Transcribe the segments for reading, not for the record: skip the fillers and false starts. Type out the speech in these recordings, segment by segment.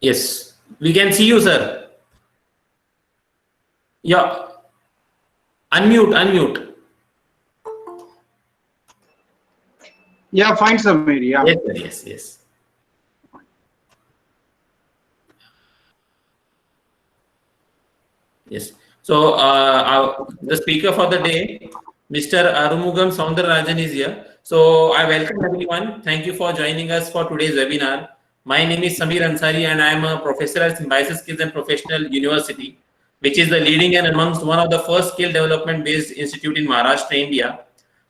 Yes, we can see you, sir. Yeah, unmute. Yeah, fine, Samir. Yeah. Yes, sir. Yes. Yes. So the speaker for the day, Mr. Arumugam Soundararajan is here. So I welcome everyone. Thank you for joining us for today's webinar. My name is Samir Ansari and I am a professor at Symbiosis Skills and Professional University, which is the leading and amongst one of the first skill development based institute in Maharashtra, India.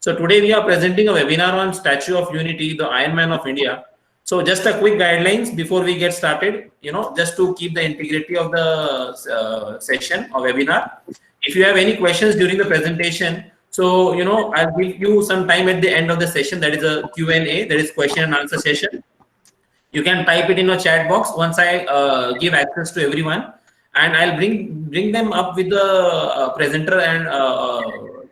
So today we are presenting a webinar on Statue of Unity, the Iron Man of India. So just a quick guidelines before we get started, just to keep the integrity of the session or webinar. If you have any questions during the presentation, so, I'll give you some time at the end of the session. That is a Q&A, that is question and answer session. You can type it in a chat box once I give access to everyone, and I'll bring them up with the presenter and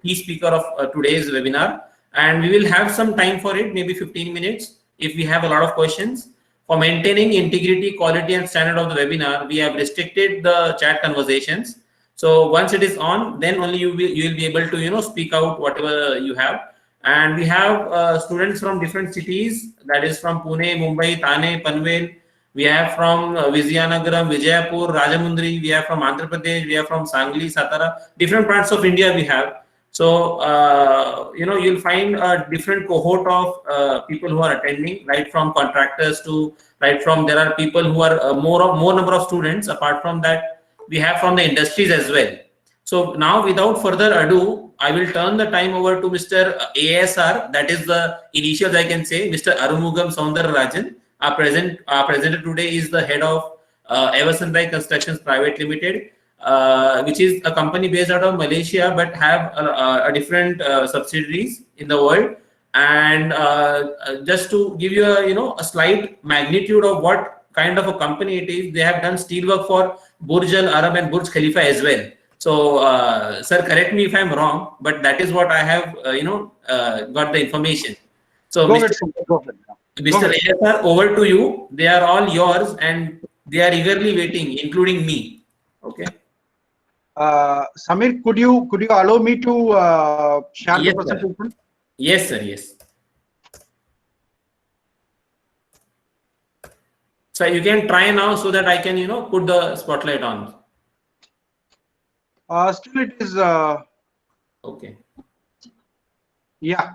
key speaker of today's webinar, and we will have some time for it, maybe 15 minutes if we have a lot of questions. For maintaining integrity, quality and standard of the webinar, we have restricted the chat conversations. So once it is on, then only you will be able to speak out whatever you have. And we have students from different cities, that is from Pune, Mumbai, Thane, Panvel. We have from Vizianagaram, Vijayapur, Rajamundry. We have from Andhra Pradesh. We have from Sangli, Satara. Different parts of India we have. So you'll find a different cohort of people who are attending, right from contractors to there are people who are more number of students. Apart from that, we have from the industries as well. So now, without further ado, I will turn the time over to Mr. ASR, that is the initials I can say, Mr. Arumugam Soundararajan. Our presenter today is the head of Eversandai Constructions Private Limited, which is a company based out of Malaysia, but have a different subsidiaries in the world. And just to give you a slight magnitude of what kind of a company it is, they have done steel work for Burj Al Arab and Burj Khalifa as well. So, sir, correct me if I'm wrong, but that is what I have, got the information. So, Go Mr. ASR, over to you. They are all yours, and they are eagerly waiting, including me. Okay. Samir, could you allow me to share Yes, the presentation? Sir. Yes, sir. Yes. So you can try now so that I can, put the spotlight on. Still it is. Okay. Yeah.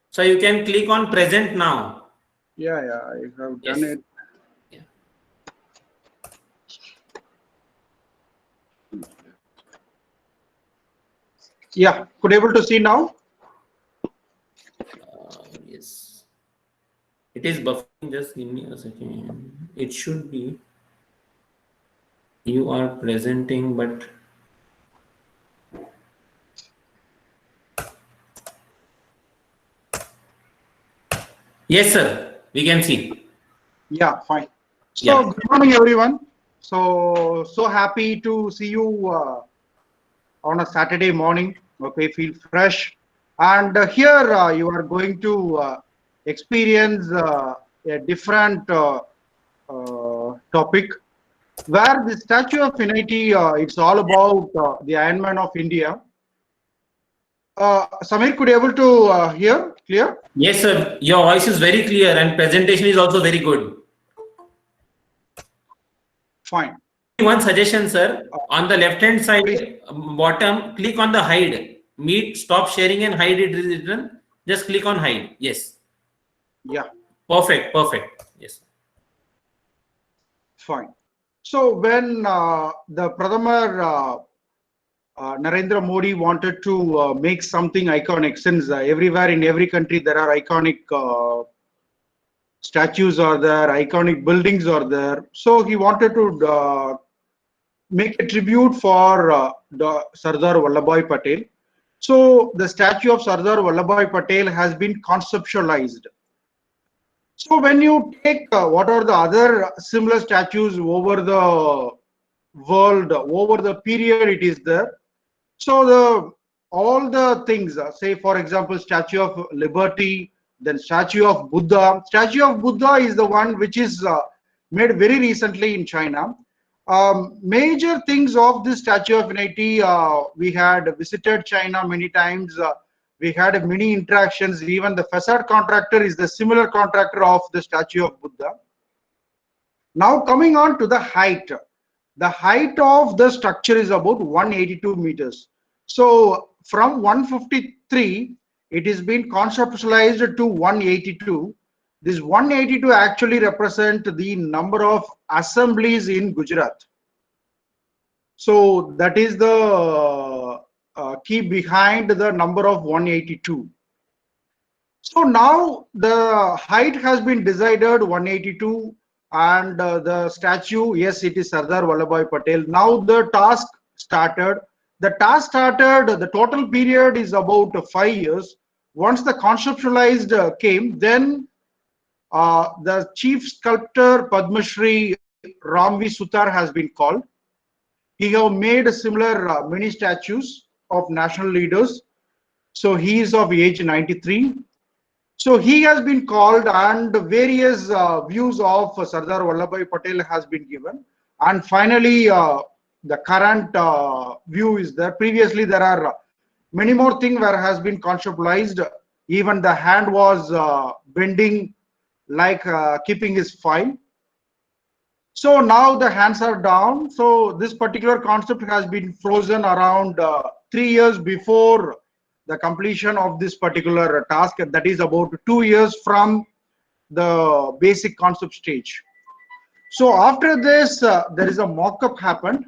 So you can click on present now. Yeah, I have done it. Yeah, could able to see now? Yes. It is buffering. Just give me a second. It should be. You are presenting, but yes, sir. We can see. Yeah, fine. So good morning, everyone. So happy to see you on a Saturday morning. Okay, feel fresh. And here you are going to experience a different topic, where the Statue of Unity, it's all about the Iron Man of India. Samir, could you able to hear clear? Yes, sir. Your voice is very clear and presentation is also very good. Fine. One suggestion, sir. On the left-hand side, bottom, click on the hide. Meet, stop sharing and hide it written. Just click on hide. Yes. Yeah. Perfect. Yes. Fine. So when the Pradhamar Narendra Modi wanted to make something iconic, since everywhere in every country there are iconic statues are there, iconic buildings are there. So he wanted to make a tribute for Sardar Vallabhbhai Patel. So the statue of Sardar Vallabhbhai Patel has been conceptualized. So when you take what are the other similar statues over the world, over the period it is there. So the all the things, say for example, Statue of Liberty, then Statue of Buddha. Statue of Buddha is the one which is made very recently in China. Major things of this Statue of Unity, we had visited China many times. We had many interactions. Even the facade contractor is the similar contractor of the Statue of Buddha. Now coming on to the height. The height of the structure is about 182 meters. So from 153, it has been conceptualized to 182. This 182 actually represent the number of assemblies in Gujarat. So that is the key behind the number of 182. So now the height has been decided 182, and the statue, yes, it is Sardar Vallabhbhai Patel. Now the task started. The total period is about 5 years. Once the conceptualized came, then the chief sculptor Padma Shri Ramvi Sutar has been called. He have made similar mini statues of national leaders. So he is of age 93. So he has been called, and various views of Sardar Vallabhbhai Patel has been given. And finally, the current view is there. Previously, there are many more things where has been conceptualized. Even the hand was bending, like keeping his file. So now the hands are down. So this particular concept has been frozen around 3 years before the completion of this particular task. That is about 2 years from the basic concept stage. So after this, there is a mock-up happened.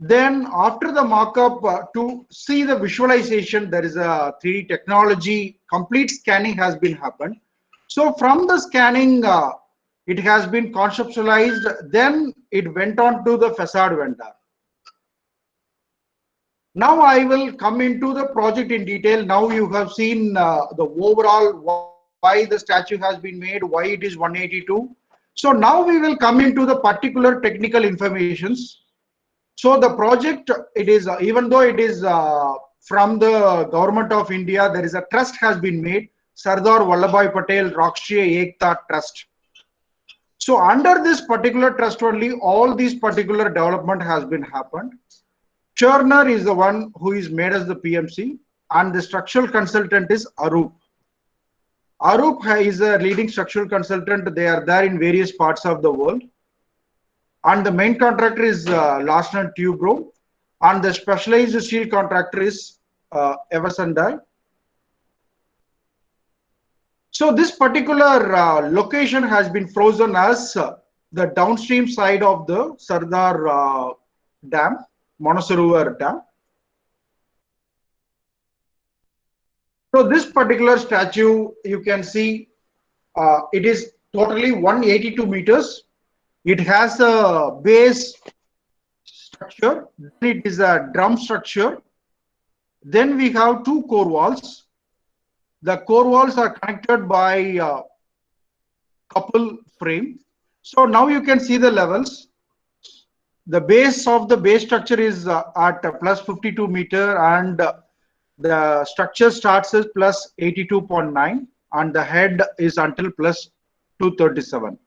Then after the mock-up, to see the visualization, there is a 3D technology, complete scanning has been happened. So from the scanning, it has been conceptualized, then it went on to the facade vendor. Now I will come into the project in detail. Now you have seen the overall, why the statue has been made, why it is 182. So now we will come into the particular technical informations. So the project, it is, even though it is from the government of India, there is a trust has been made, Sardar Vallabhbhai Patel Rakshtriya Ekta Trust. So under this particular trust only, all these particular development has been happened. Churner is the one who is made as the PMC, and the structural consultant is Arup. Arup is a leading structural consultant. They are there in various parts of the world. And the main contractor is Larsen & Toubro, and the specialized steel contractor is Everson Dye. So this particular location has been frozen as the downstream side of the Sardar Dam, Manasarovar Dam. So this particular statue, you can see, it is totally 182 meters. It has a base structure, then it is a drum structure. Then we have two core walls. The core walls are connected by a couple frame. So now you can see the levels. The base of the base structure is at plus 52 meter, and the structure starts at plus 82.9, and the head is until plus 237.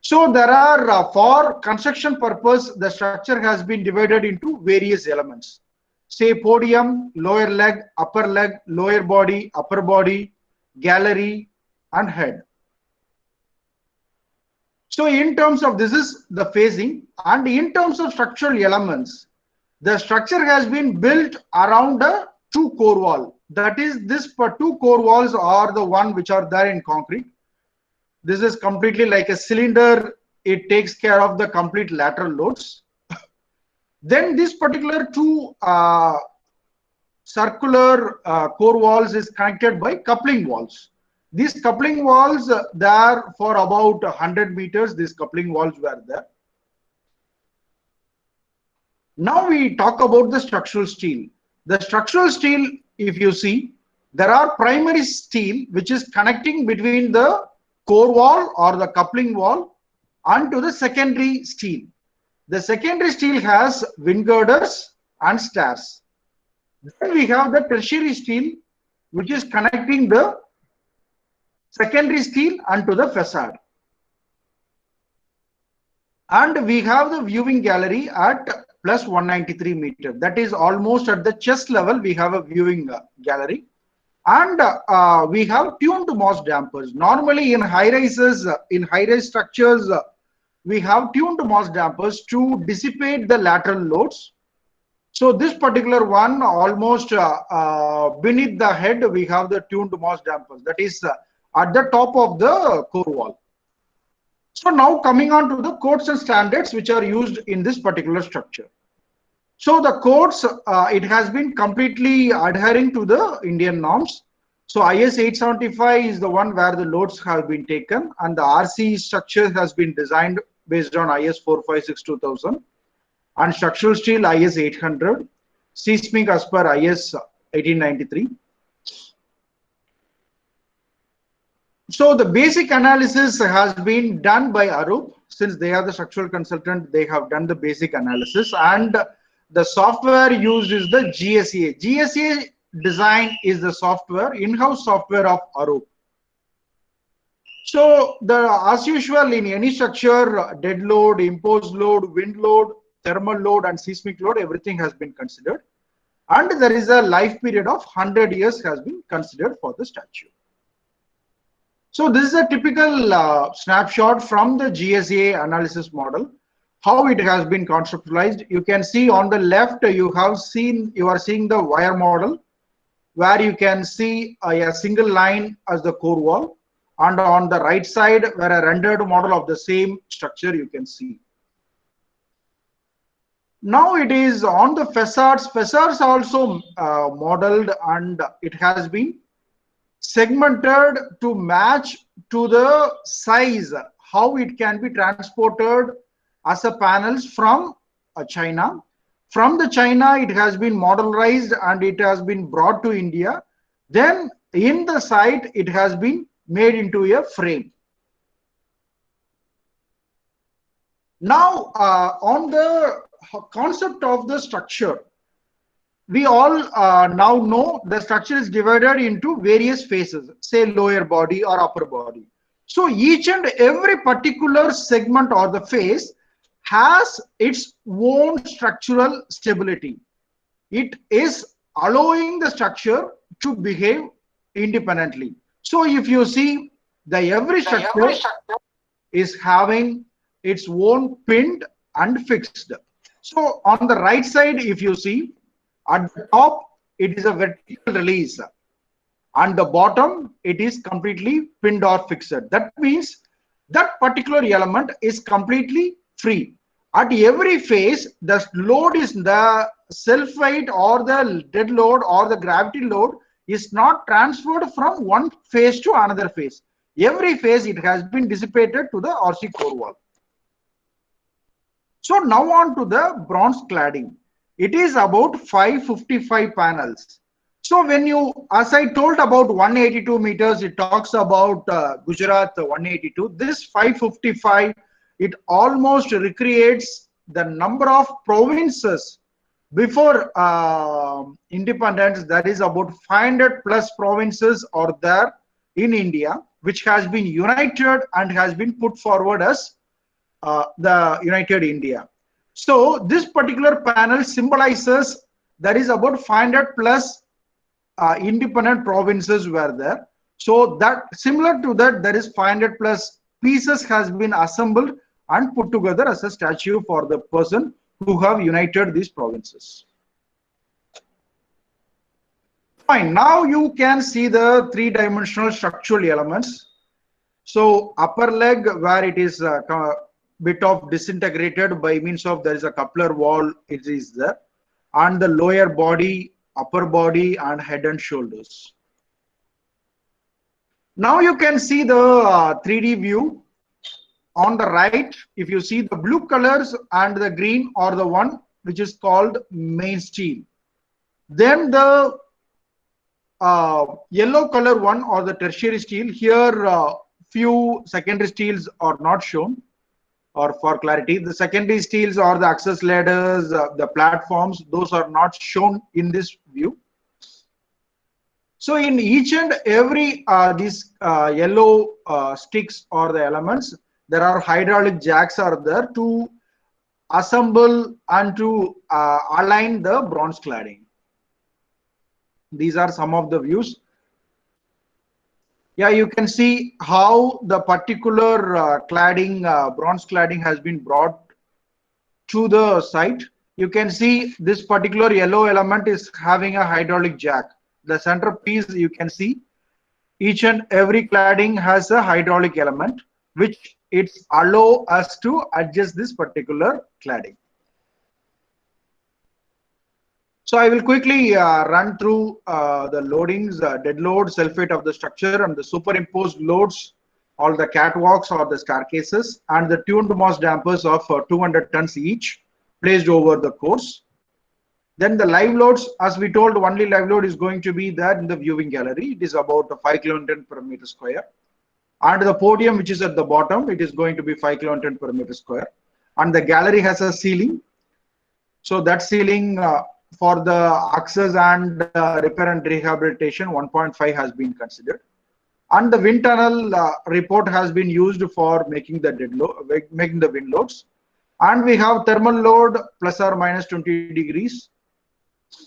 So there are, for construction purpose, the structure has been divided into various elements. Say podium, lower leg, lower body, upper body, gallery, and head. So in terms of, this is the phasing, and in terms of structural elements, the structure has been built around a two core wall. That is, this two core walls are the one which are there in concrete. This is completely like a cylinder. It takes care of the complete lateral loads. Then this particular two circular core walls is connected by coupling walls. These coupling walls, there for about 100 meters, these coupling walls were there. Now we talk about the structural steel. The structural steel, if you see, there are primary steel which is connecting between the core wall or the coupling wall and to the secondary steel. The secondary steel has wind girders and stairs. Then we have the tertiary steel which is connecting the secondary steel and to the facade. And we have the viewing gallery at plus 193 meter. That is almost at the chest level. We have a viewing gallery, and we have tuned Moss dampers. Normally in high rises, in high rise structures, we have tuned Moss dampers to dissipate the lateral loads. So this particular one, almost beneath the head, we have the tuned Moss dampers. That is at the top of the core wall. So now coming on to the codes and standards which are used in this particular structure. So the codes, it has been completely adhering to the Indian norms. So IS 875 is the one where the loads have been taken, and the RC structure has been designed based on IS 456-2000, and structural steel IS 800, seismic as per IS 1893. So the basic analysis has been done by Arup. Since they are the structural consultant, they have done the basic analysis, and the software used is the GSA. GSA design is the software, in-house software of Arup. So as usual in any structure, dead load, imposed load, wind load, thermal load and seismic load, everything has been considered. And there is a life period of 100 years has been considered for the statue. So this is a typical snapshot from the GSA analysis model, how it has been conceptualized. You can see on the left, you are seeing the wire model, where you can see a single line as the core wall, and on the right side, where a rendered model of the same structure you can see. Now it is on the facades. Facades also modeled, and it has been segmented to match to the size, how it can be transported as a panels from China. From the China, it has been modularized and it has been brought to India. Then in the site, it has been made into a frame. Now on the concept of the structure, we all now know the structure is divided into various phases, say lower body or upper body. So each and every particular segment or the phase has its own structural stability. It is allowing the structure to behave independently. So if you see, every structure is having its own pinned and fixed. So on the right side, if you see, at the top, it is a vertical release. On the bottom, it is completely pinned or fixed. That means that particular element is completely free. At every phase, the load is the self weight or the dead load or the gravity load is not transferred from one phase to another phase. Every phase, it has been dissipated to the RC core wall. So now on to the bronze cladding. It is about 555 panels. So when you, as I told about 182 meters, it talks about Gujarat 182. This 555, it almost recreates the number of provinces before independence. That is about 500 plus provinces are there in India, which has been united and has been put forward as the United India. So this particular panel symbolizes there is about 500 plus independent provinces were there. So that similar to that, there is 500 plus pieces has been assembled and put together as a statue for the person who have united these provinces. Fine. Now you can see the three-dimensional structural elements. So upper leg, where it is bit of disintegrated by means of there is a coupler wall, it is there, and the lower body, upper body, and head and shoulders. Now you can see the 3D view. On the right, if you see the blue colors and the green are the one which is called main steel. Then the yellow color one or the tertiary steel, here few secondary steels are not shown, or for clarity, the secondary steels or the access ladders, the platforms, those are not shown in this view. So in each and every these yellow sticks or the elements, there are hydraulic jacks are there to assemble and to align the bronze cladding. These are some of the views. Yeah, you can see how the particular cladding, bronze cladding has been brought to the site. You can see this particular yellow element is having a hydraulic jack. The center piece, you can see each and every cladding has a hydraulic element, which it's allow us to adjust this particular cladding. So I will quickly run through the loadings, dead load, self-weight of the structure, and the superimposed loads, all the catwalks or the staircases, and the tuned mass dampers of 200 tons each placed over the course. Then the live loads, as we told, only live load is going to be there in the viewing gallery. It is about 5 kilonewton per meter square. And the podium, which is at the bottom, it is going to be 5 kilonewton per meter square. And the gallery has a ceiling. So that ceiling for the access and repair and rehabilitation, 1.5 has been considered. And the wind tunnel report has been used for making the dead load, making the wind loads. And we have thermal load plus or minus 20 degrees.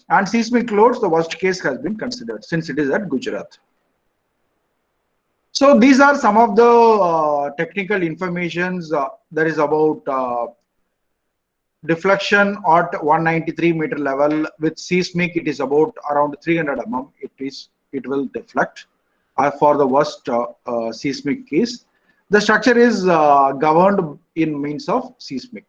And seismic loads, the worst case has been considered since it is at Gujarat. So these are some of the technical informations that is about deflection at 193 meter level. With seismic, it is about around 300 mm. It will deflect for the worst seismic case. The structure is governed in means of seismic.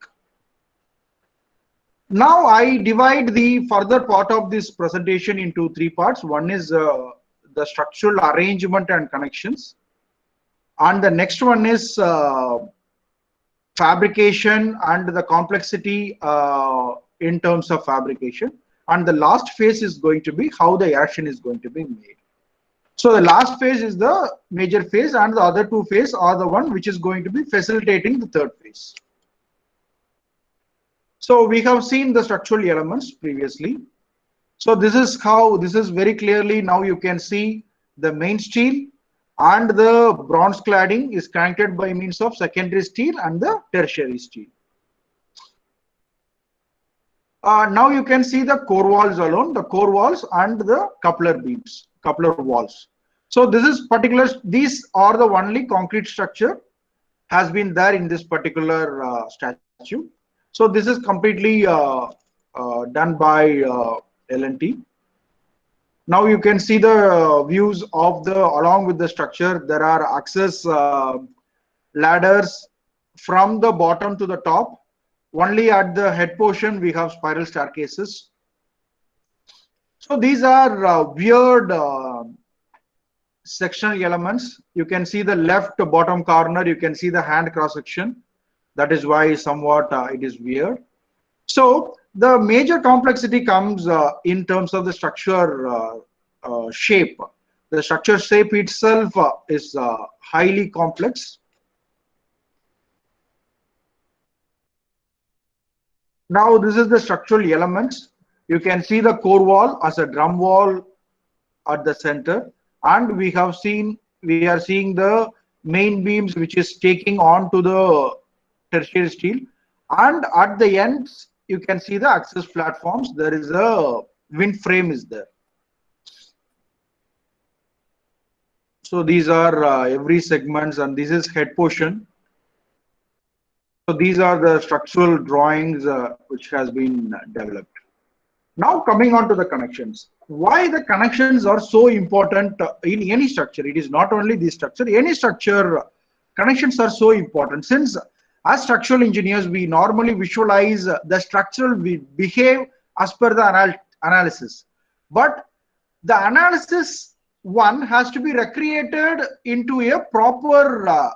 Now I divide the further part of this presentation into three parts. One is the structural arrangement and connections, and the next one is fabrication and the complexity in terms of fabrication, and the last phase is going to be how the erection is going to be made. So the last phase is the major phase, and the other two phases are the one which is going to be facilitating the third phase. So we have seen the structural elements previously. So this is how, this is very clearly now you can see the main steel and the bronze cladding is connected by means of secondary steel and the tertiary steel. Now you can see the core walls alone, the core walls and the coupler beams, coupler walls. So this is particular, these are the only concrete structure has been there in this particular statue. So this is completely done by L&T. Now you can see the views of the, along with the structure, there are access ladders from the bottom to the top. Only at the head portion we have spiral staircases. So these are weird sectional elements. You can see the left bottom corner, you can see the hand cross section. That is why somewhat it is weird. So the major complexity comes in terms of the structure shape. The structure shape itself is highly complex. Now this is the structural elements. You can see the core wall as a drum wall at the center, and we are seeing the main beams which is taking on to the tertiary steel, and at the ends you can see the access platforms. There is a wind frame is there. So these are every segments, and this is head portion. So these are the structural drawings which has been developed. Now coming on to the connections. Why the connections are so important in any structure? It is not only this structure, any structure, connections are so important, since as structural engineers, we normally visualize the structural behave as per the analysis. But the analysis one has to be recreated into a proper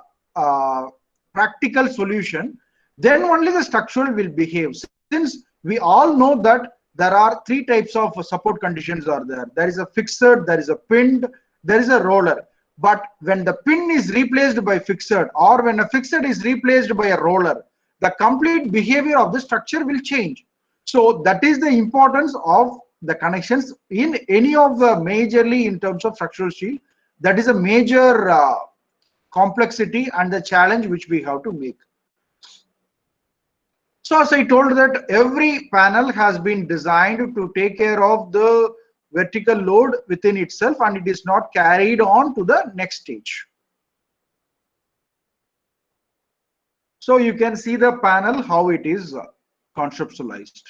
practical solution. Then only the structural will behave. Since we all know that there are three types of support conditions are there. There is a fixed, there is a pinned, there is a roller. But when the pin is replaced by fixed, or when a fixed is replaced by a roller, the complete behavior of the structure will change. So that is the importance of the connections in any of the majorly in terms of structural steel. That is a major complexity and the challenge which we have to make. So as I told that every panel has been designed to take care of the vertical load within itself, and it is not carried on to the next stage. So you can see the panel, how it is conceptualized.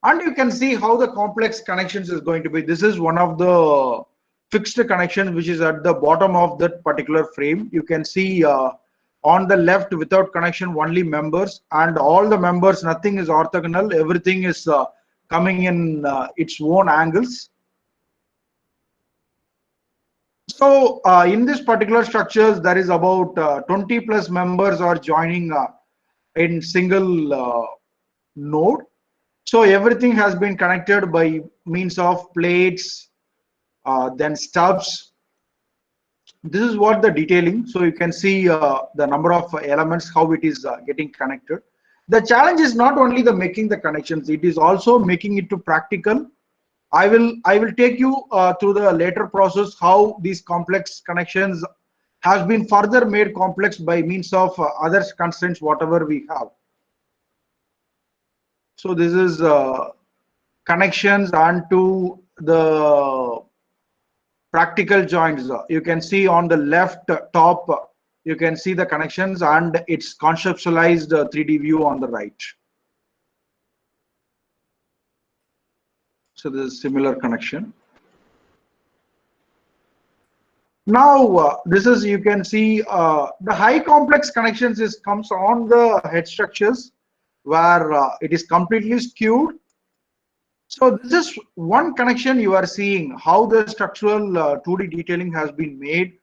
And you can see how the complex connections is going to be. This is one of the fixed connections which is at the bottom of that particular frame. You can see on the left without connection only members, and all the members, nothing is orthogonal, everything is coming in its own angles. So in this particular structures, there is about 20 plus members are joining in single node. So everything has been connected by means of plates, then stubs. This is what the detailing. So you can see the number of elements, how it is getting connected. The challenge is not only the making the connections, it is also making it to practical. I will take you through the later process how these complex connections has been further made complex by means of other constraints whatever we have. So this is connections onto the practical joints. You can see on the left top, you can see the connections and its conceptualized 3D view on the right. So this is similar connection. Now this is, you can see the high complex connections comes on the head structures where it is completely skewed. So this is one connection you are seeing how the structural 2D detailing has been made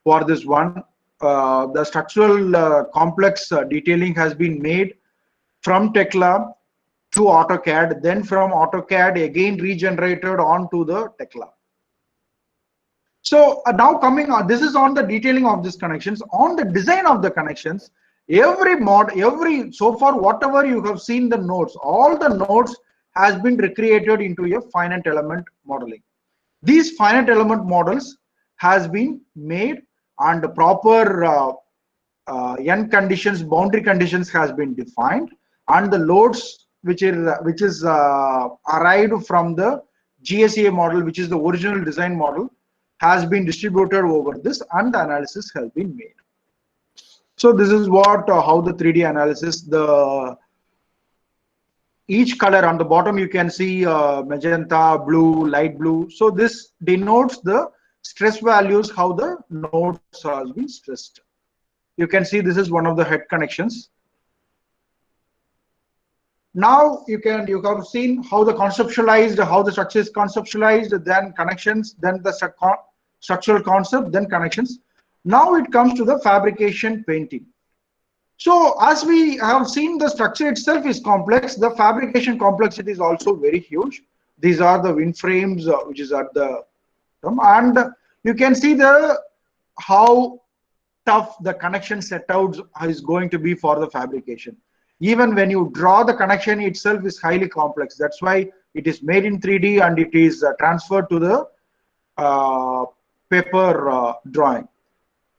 for this one. The structural complex detailing has been made from Tekla to AutoCAD, then from AutoCAD again regenerated onto the Tekla. So now coming on, this is on the detailing of these connections. On the design of the connections, so far whatever you have seen the nodes, all the nodes has been recreated into a finite element modeling. These finite element models has been made and proper end conditions, boundary conditions has been defined, and the loads which is arrived from the GSA model, which is the original design model, has been distributed over this, and the analysis has been made. So this is what how the 3D analysis, each color on the bottom you can see magenta, blue, light blue. So this denotes the stress values, how the nodes has been stressed. You can see this is one of the head connections. Now you have seen how the conceptualized, how the structure is conceptualized, then connections, then the structural concept, then connections. Now it comes to the fabrication painting. So as we have seen, the structure itself is complex. The fabrication complexity is also very huge. These are the wind frames, which is at the and you can see how tough the connection setouts is going to be for the fabrication. Even when you draw the connection itself is highly complex. That's why it is made in 3D and it is transferred to the paper drawing.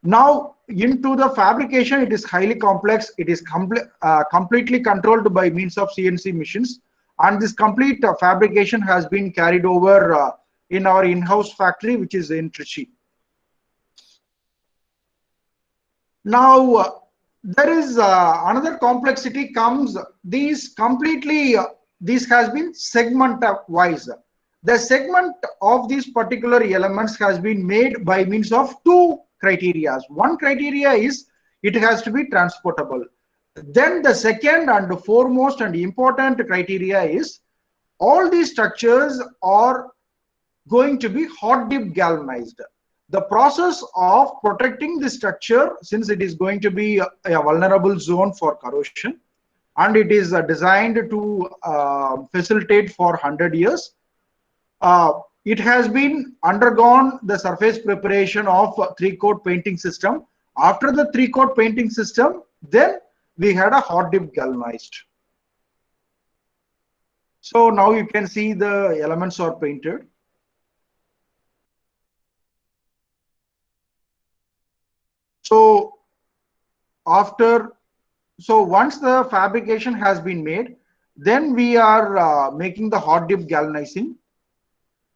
Now into the fabrication, it is highly complex. It is completely controlled by means of CNC machines, and this complete fabrication has been carried over in our in-house factory, which is in Trichy. Now there is another complexity comes. These has been segment wise. The segment of these particular elements has been made by means of two criteria. One criteria is it has to be transportable. Then the second and foremost and important criteria is all these structures are going to be hot dip galvanized. The process of protecting the structure, since it is going to be a vulnerable zone for corrosion, and it is designed to facilitate for 100 years. It has been undergone the surface preparation of three-coat painting system. After the three-coat painting system, then we had a hot dip galvanized. So now you can see the elements are painted. So once the fabrication has been made, then we are making the hot dip galvanizing.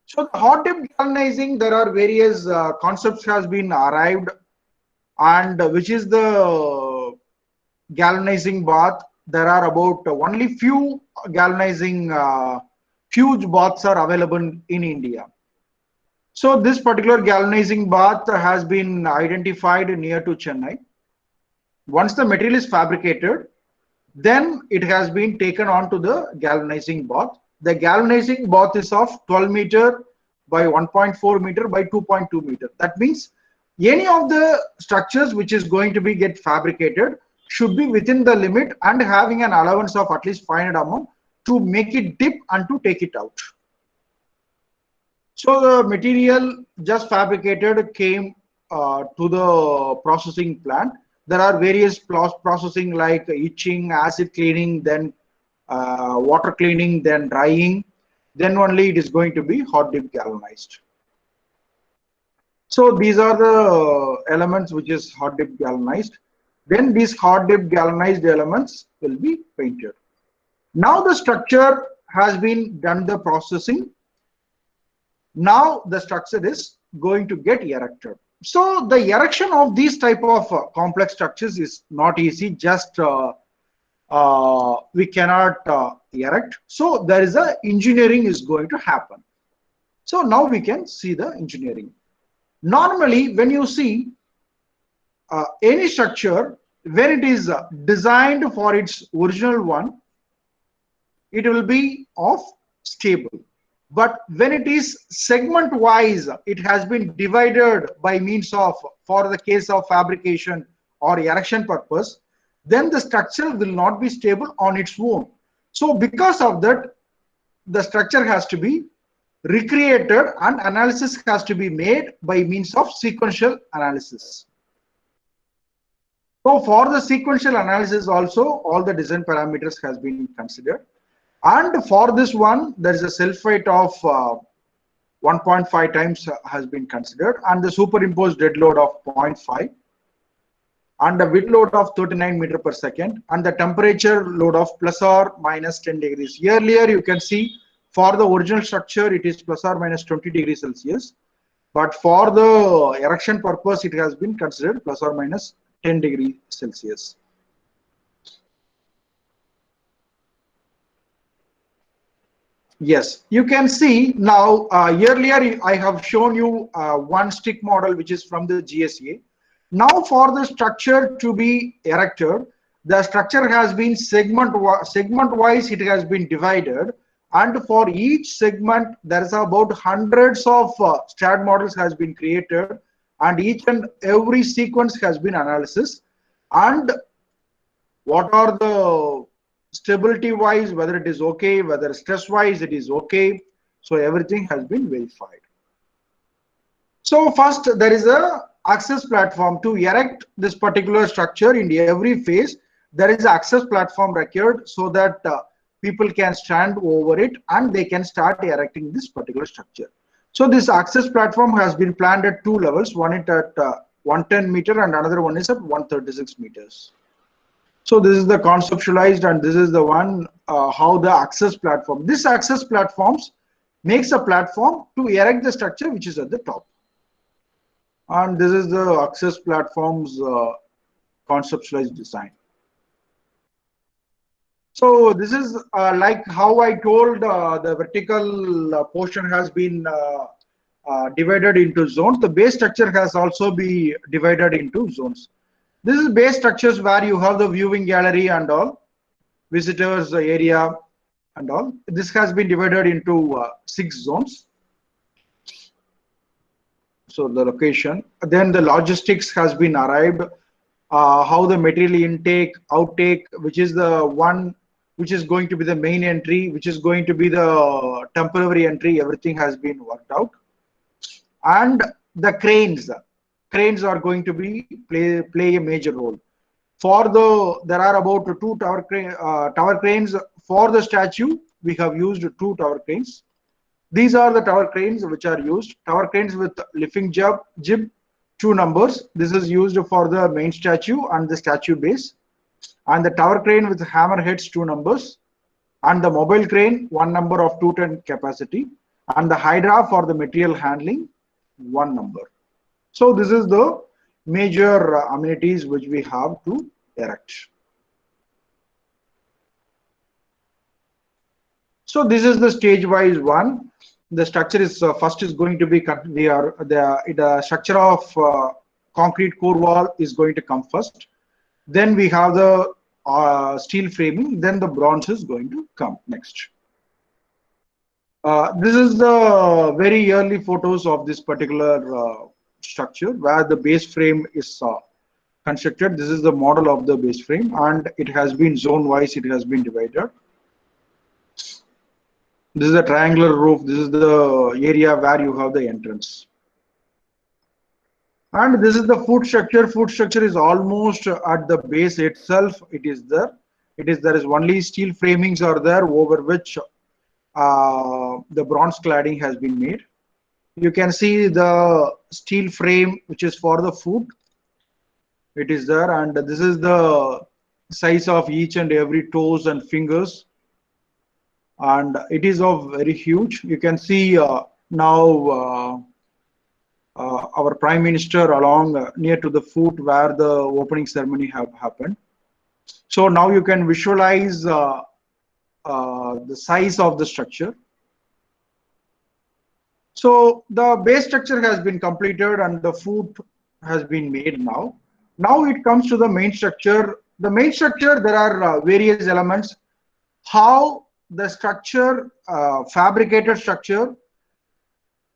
So the hot dip galvanizing, there are various concepts has been arrived, and which is the galvanizing bath. There are about only few galvanizing huge baths are available in India. So this particular galvanizing bath has been identified near to Chennai. Once the material is fabricated, then it has been taken on to the galvanizing bath. The galvanizing bath is of 12 meter by 1.4 meter by 2.2 meter. That means any of the structures which is going to be get fabricated should be within the limit and having an allowance of at least 500 mm to make it dip and to take it out. So the material just fabricated came to the processing plant. There are various processing like etching, acid cleaning, then water cleaning, then drying. Then only it is going to be hot dip galvanized. So these are the elements which is hot dip galvanized. Then these hot dip galvanized elements will be painted. Now the structure has been done the processing. Now the structure is going to get erected. So the erection of these type of complex structures is not easy. Just we cannot erect. So there is a engineering is going to happen. So now we can see the engineering. Normally, when you see any structure, when it is designed for its original one, it will be of stable. But when it is segment wise, it has been divided by means of, for the case of fabrication or erection purpose, then the structure will not be stable on its own. So because of that, the structure has to be recreated and analysis has to be made by means of sequential analysis. So for the sequential analysis also, all the design parameters has been considered. And for this one, there is a self weight of 1.5 times has been considered, and the superimposed dead load of 0.5, and the wind load of 39 meter per second, and the temperature load of plus or minus 10 degrees. Earlier, you can see for the original structure, it is plus or minus 20 degrees Celsius, but for the erection purpose, it has been considered plus or minus 10 degrees Celsius. Yes, you can see now, earlier I have shown you one stick model which is from the GSA. Now for the structure to be erected, the structure has been segment wise, it has been divided, and for each segment there is about hundreds of STAAD models has been created, and each and every sequence has been analysis, and what are the stability wise, whether it is okay, whether stress wise it is okay. So everything has been verified. So first there is a access platform to erect this particular structure. In every phase there is access platform required so that people can stand over it and they can start erecting this particular structure. So this access platform has been planned at two levels, one is at 110 meter and another one is at 136 meters. So this is the conceptualized, and this is the one how the access platform. This access platforms makes a platform to erect the structure which is at the top. And this is the access platform's conceptualized design. So this is like how I told the vertical portion has been divided into zones. The base structure has also been divided into zones. This is base structures where you have the viewing gallery and all, visitors area and all. This has been divided into 6 zones. So the location, then the logistics has been arrived. how the material intake, outtake, which is the one which is going to be the main entry, which is going to be the temporary entry, everything has been worked out. And the cranes are going to be play a major role. For there are about two tower cranes for the statue. We have used two tower cranes. These are the tower cranes which are used. Tower cranes with lifting jib, 2 numbers. This is used for the main statue and the statue base. And the tower crane with hammerheads, 2 numbers. And the mobile crane, 1 number of 210 capacity. And the hydra for the material handling, 1 number. So this is the major amenities which we have to erect. So this is the stage wise one. The structure is first is going to be the structure of concrete core wall is going to come first. Then we have the steel framing. Then the bronze is going to come next. This is the very early photos of this particular structure where the base frame is constructed. This is the model of the base frame, and it has been zone wise, it has been divided. This is a triangular roof. This is the area where you have the entrance. And this is the foot structure. Foot structure is almost at the base itself. It is there. There is only steel framings are there over which the bronze cladding has been made. You can see the steel frame which is for the foot. It is there, and this is the size of each and every toes and fingers, and it is of very huge. You can see now our Prime Minister along near to the foot where the opening ceremony have happened. So now you can visualize the size of the structure. So the base structure has been completed and the foot has been made now. Now it comes to the main structure. The main structure, there are various elements. How the structure, fabricated structure,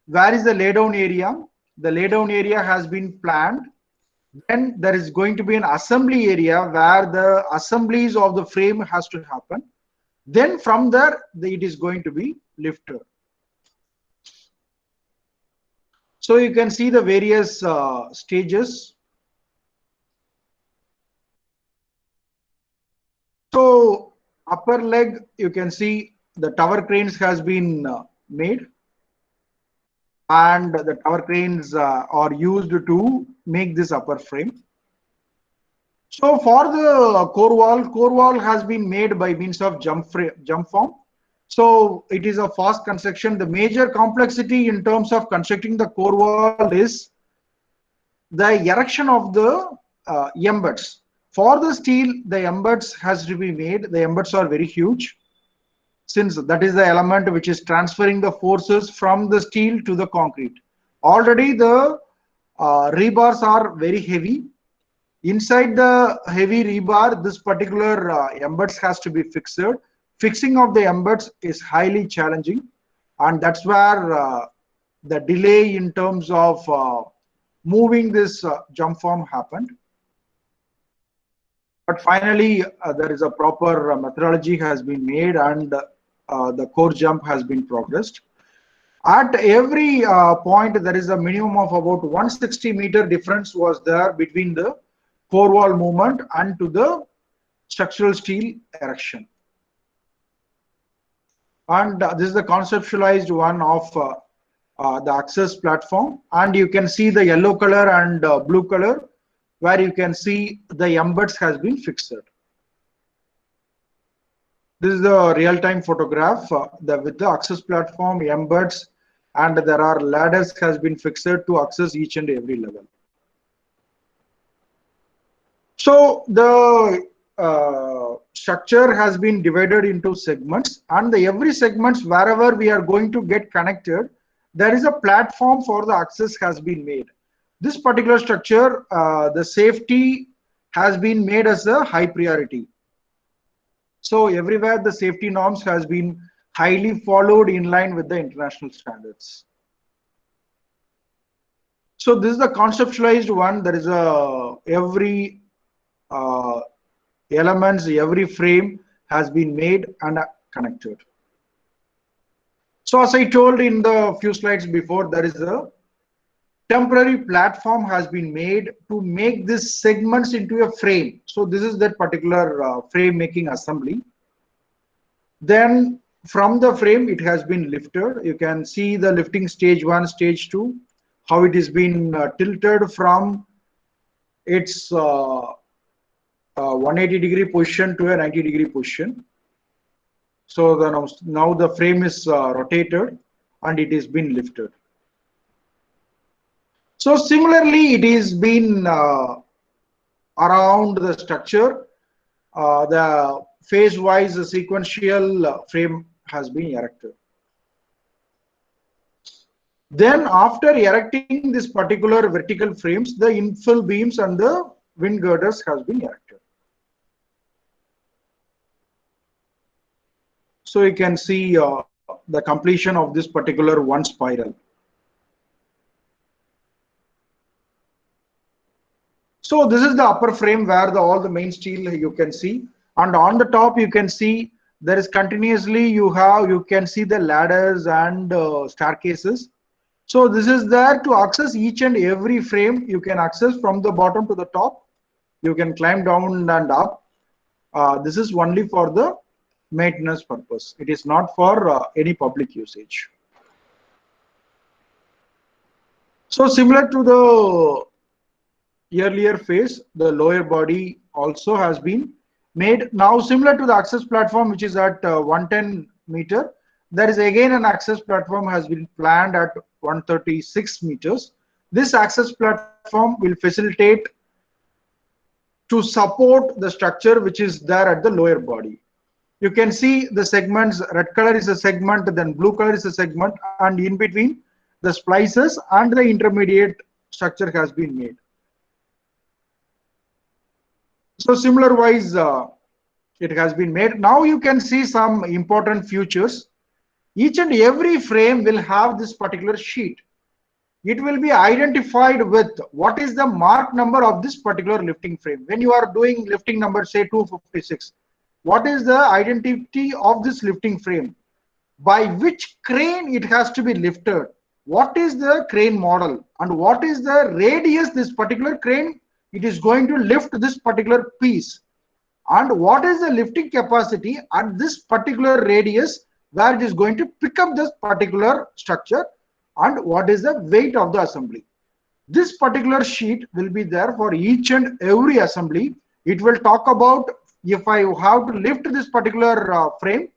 where is the laydown area? The laydown area has been planned. Then there is going to be an assembly area where the assemblies of the frame has to happen. Then from there, it is going to be lifted. So you can see the various stages. So upper leg, you can see the tower cranes has been made, and the tower cranes are used to make this upper frame. So for the core wall has been made by means of jump form. So it is a fast construction. The major complexity in terms of constructing the core wall is the erection of the embeds. For the steel, the embeds has to be made. The embeds are very huge, since that is the element which is transferring the forces from the steel to the concrete. Already the rebars are very heavy. Inside the heavy rebar, this particular embeds has to be fixed. Fixing of the embeds is highly challenging, and that's where the delay in terms of moving this jump form happened. But finally, there is a proper methodology has been made, and the core jump has been progressed. At every point, there is a minimum of about 160-meter difference was there between the core wall movement and to the structural steel erection. And this is the conceptualized one of the access platform, and you can see the yellow color and blue color where you can see the embeds has been fixed. This is the real-time photograph with the access platform, embeds, and there are ladders has been fixed to access each and every level. So the structure has been divided into segments, and every segments wherever we are going to get connected, there is a platform for the access has been made. This particular structure, the safety has been made as a high priority. So everywhere the safety norms has been highly followed in line with the international standards. So this is the conceptualized one. There is every uh, elements, every frame has been made and connected. So as I told in the few slides before, there is a temporary platform has been made to make these segments into a frame. So this is that particular frame making assembly. Then from the frame, it has been lifted. You can see the lifting stage 1, stage 2, how it is been tilted from its 180-degree position to a 90-degree position. So now the frame is rotated and it is been lifted. So similarly, it is been around the structure. The phase-wise sequential frame has been erected. Then after erecting this particular vertical frames, the infill beams and the wind girders has been erected. So you can see the completion of this particular one spiral. So this is the upper frame where all the main steel you can see, and on the top you can see there is continuously you can see the ladders and staircases. So this is there to access each and every frame. You can access from the bottom to the top. You can climb down and up. This is only for the maintenance purpose. It is not for any public usage. So similar to the earlier phase, the lower body also has been made. Now similar to the access platform, which is at 110 meter, there is again an access platform has been planned at 136 meters. This access platform will facilitate to support the structure which is there at the lower body. You can see the segments, red color is a segment, then blue color is a segment, and in between the splices and the intermediate structure has been made. So similar wise, it has been made. Now you can see some important features. Each and every frame will have this particular sheet. It will be identified with what is the mark number of this particular lifting frame. When you are doing lifting number, say 256, what is the identity of this lifting frame? By which crane it has to be lifted? What is the crane model? And what is the radius this particular crane it is going to lift this particular piece? And what is the lifting capacity at this particular radius where it is going to pick up this particular structure, and what is the weight of the assembly? This particular sheet will be there for each and every assembly. It will talk about if I have to lift this particular frame,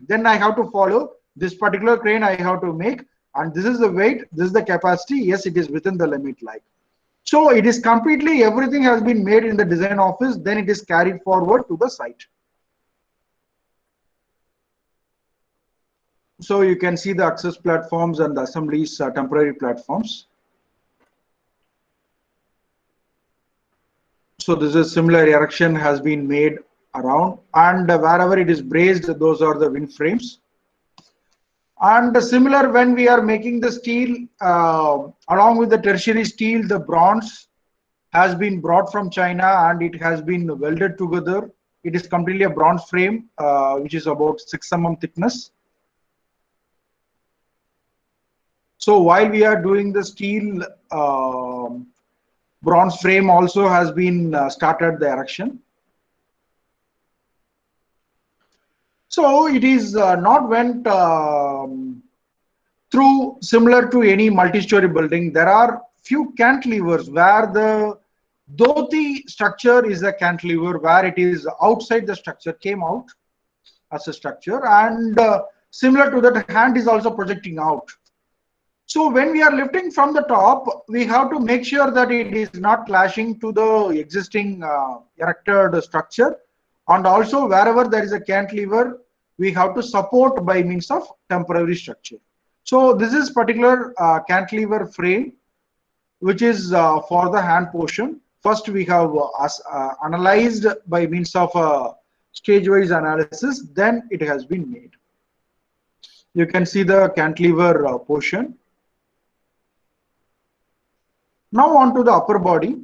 then I have to follow this particular crane I have to make, and this is the weight, this is the capacity. Yes, it is within the limit. Like so, it is completely everything has been made in the design office. Then it is carried forward to the site. So you can see the access platforms and the assemblies temporary platforms. So this is similar erection has been made around, and wherever it is braced, those are the wind frames. And similar when we are making the steel, along with the tertiary steel, the bronze has been brought from China and it has been welded together. It is completely a bronze frame, which is about 6 mm thickness. So while we are doing the steel, bronze frame also has been started the erection. So it is not went through similar to any multi-story building. There are few cantilevers where the dhoti structure is a cantilever where it is outside the structure, came out as a structure, and similar to that, hand is also projecting out. So when we are lifting from the top, we have to make sure that it is not clashing to the existing erected structure, and also wherever there is a cantilever, we have to support by means of temporary structure. So this is particular cantilever frame, which is for the hand portion. First we have analyzed by means of stage-wise analysis, then it has been made. You can see the cantilever portion. Now on to the upper body.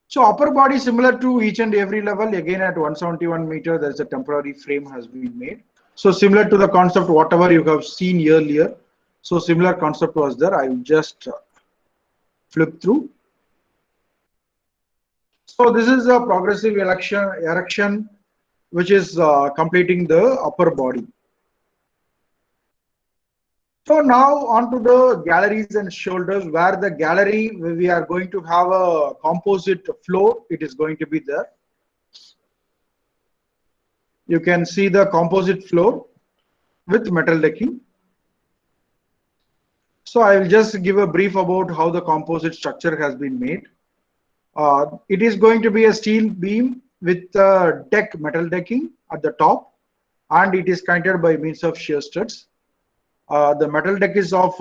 So upper body similar to each and every level. Again at 171 meter, there's a temporary frame has been made. So similar to the concept whatever you have seen earlier. So similar concept was there. I will just flip through. So this is a progressive erection which is completing the upper body. So now onto the galleries and shoulders, where the gallery we are going to have a composite floor. It is going to be there. You can see the composite floor with metal decking. So I will just give a brief about how the composite structure has been made. It is going to be a steel beam with metal decking at the top, and it is connected by means of shear studs. The metal deck is of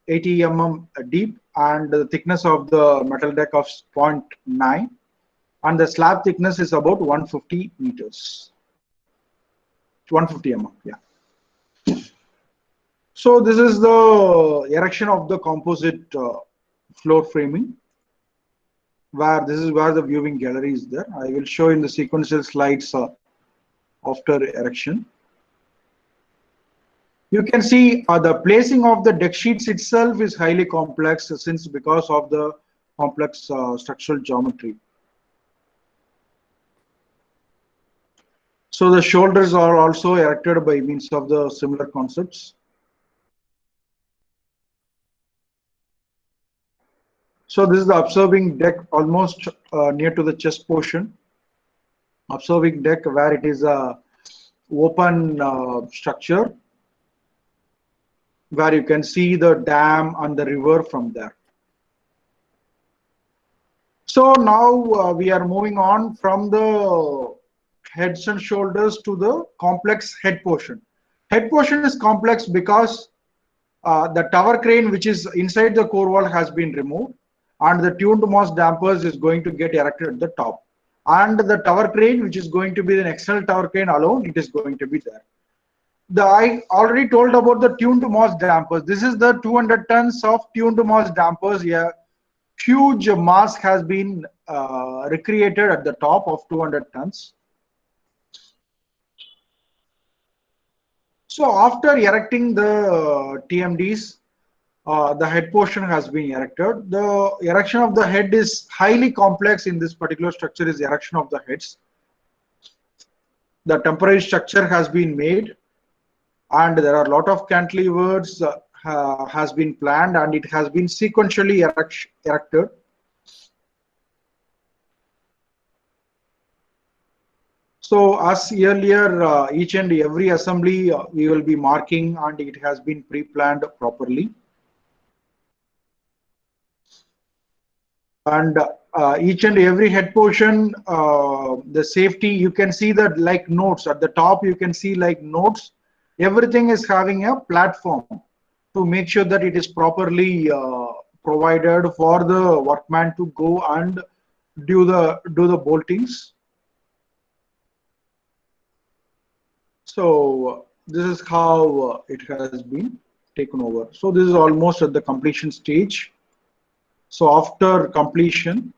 80 mm deep, and the thickness of the metal deck of 0.9, and the slab thickness is about 150 meters. 150 mm, yeah. So this is the erection of the composite floor framing, where this is where the viewing gallery is there. I will show in the sequential slides after erection. You can see the placing of the deck sheets itself is highly complex because of the complex structural geometry. So the shoulders are also erected by means of the similar concepts. So this is the observing deck almost near to the chest portion. Observing deck where it is a open structure, where you can see the dam and the river from there. So now we are moving on from the heads and shoulders to the complex head portion. Head portion is complex because the tower crane which is inside the core wall has been removed, and the tuned moss dampers is going to get erected at the top. And the tower crane, which is going to be an external tower crane alone, it is going to be there. I already told about the tuned moss dampers. This is the 200 tons of tuned moss dampers. Yeah, huge mass has been recreated at the top of 200 tons. So after erecting the TMDs, the head portion has been erected. The erection of the head is highly complex in this particular structure. Is the erection of the heads. The temporary structure has been made, and there are a lot of cantilevers has been planned, and it has been sequentially erected. So as earlier, each and every assembly we will be marking, and it has been pre-planned properly. And each and every head portion, the safety, you can see that like notes at the top, you can see like notes. Everything is having a platform to make sure that it is properly provided for the workman to go and do the boltings. So this is how it has been taken over. So this is almost at the completion stage. So after completion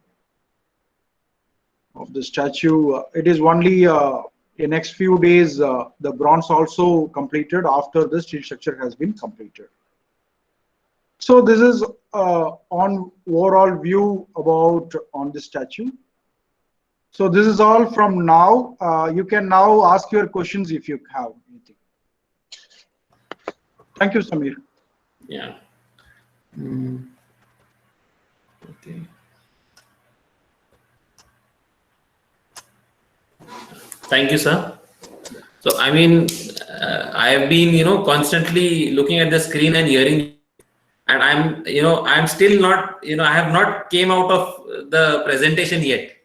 of the statue, it is only in next few days the bronze also completed after the steel structure has been completed. So this is on overall view about on the statue. So this is all from now. You can now ask your questions if you have anything. Thank you, Samir. Yeah. Okay. Thank you, sir. So, I mean, I have been, constantly looking at the screen and hearing, and I'm still not, I have not came out of the presentation yet.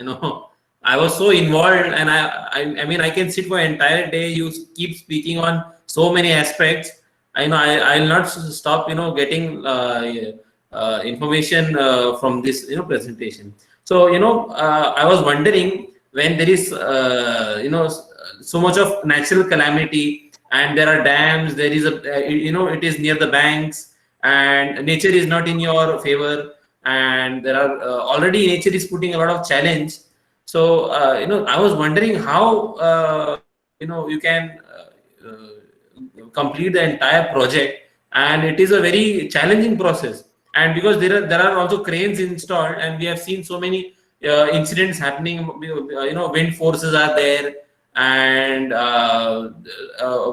I was so involved, and I mean, I can sit for an entire day. You keep speaking on so many aspects. I'll not stop, getting information from this, presentation. So, I was wondering, when there is, so much of natural calamity, and there are dams, there is a, it is near the banks, and nature is not in your favor, and there are already nature is putting a lot of challenge. So I was wondering how you can complete the entire project, and it is a very challenging process. And because there are also cranes installed, and we have seen so many incidents happening. Wind forces are there, and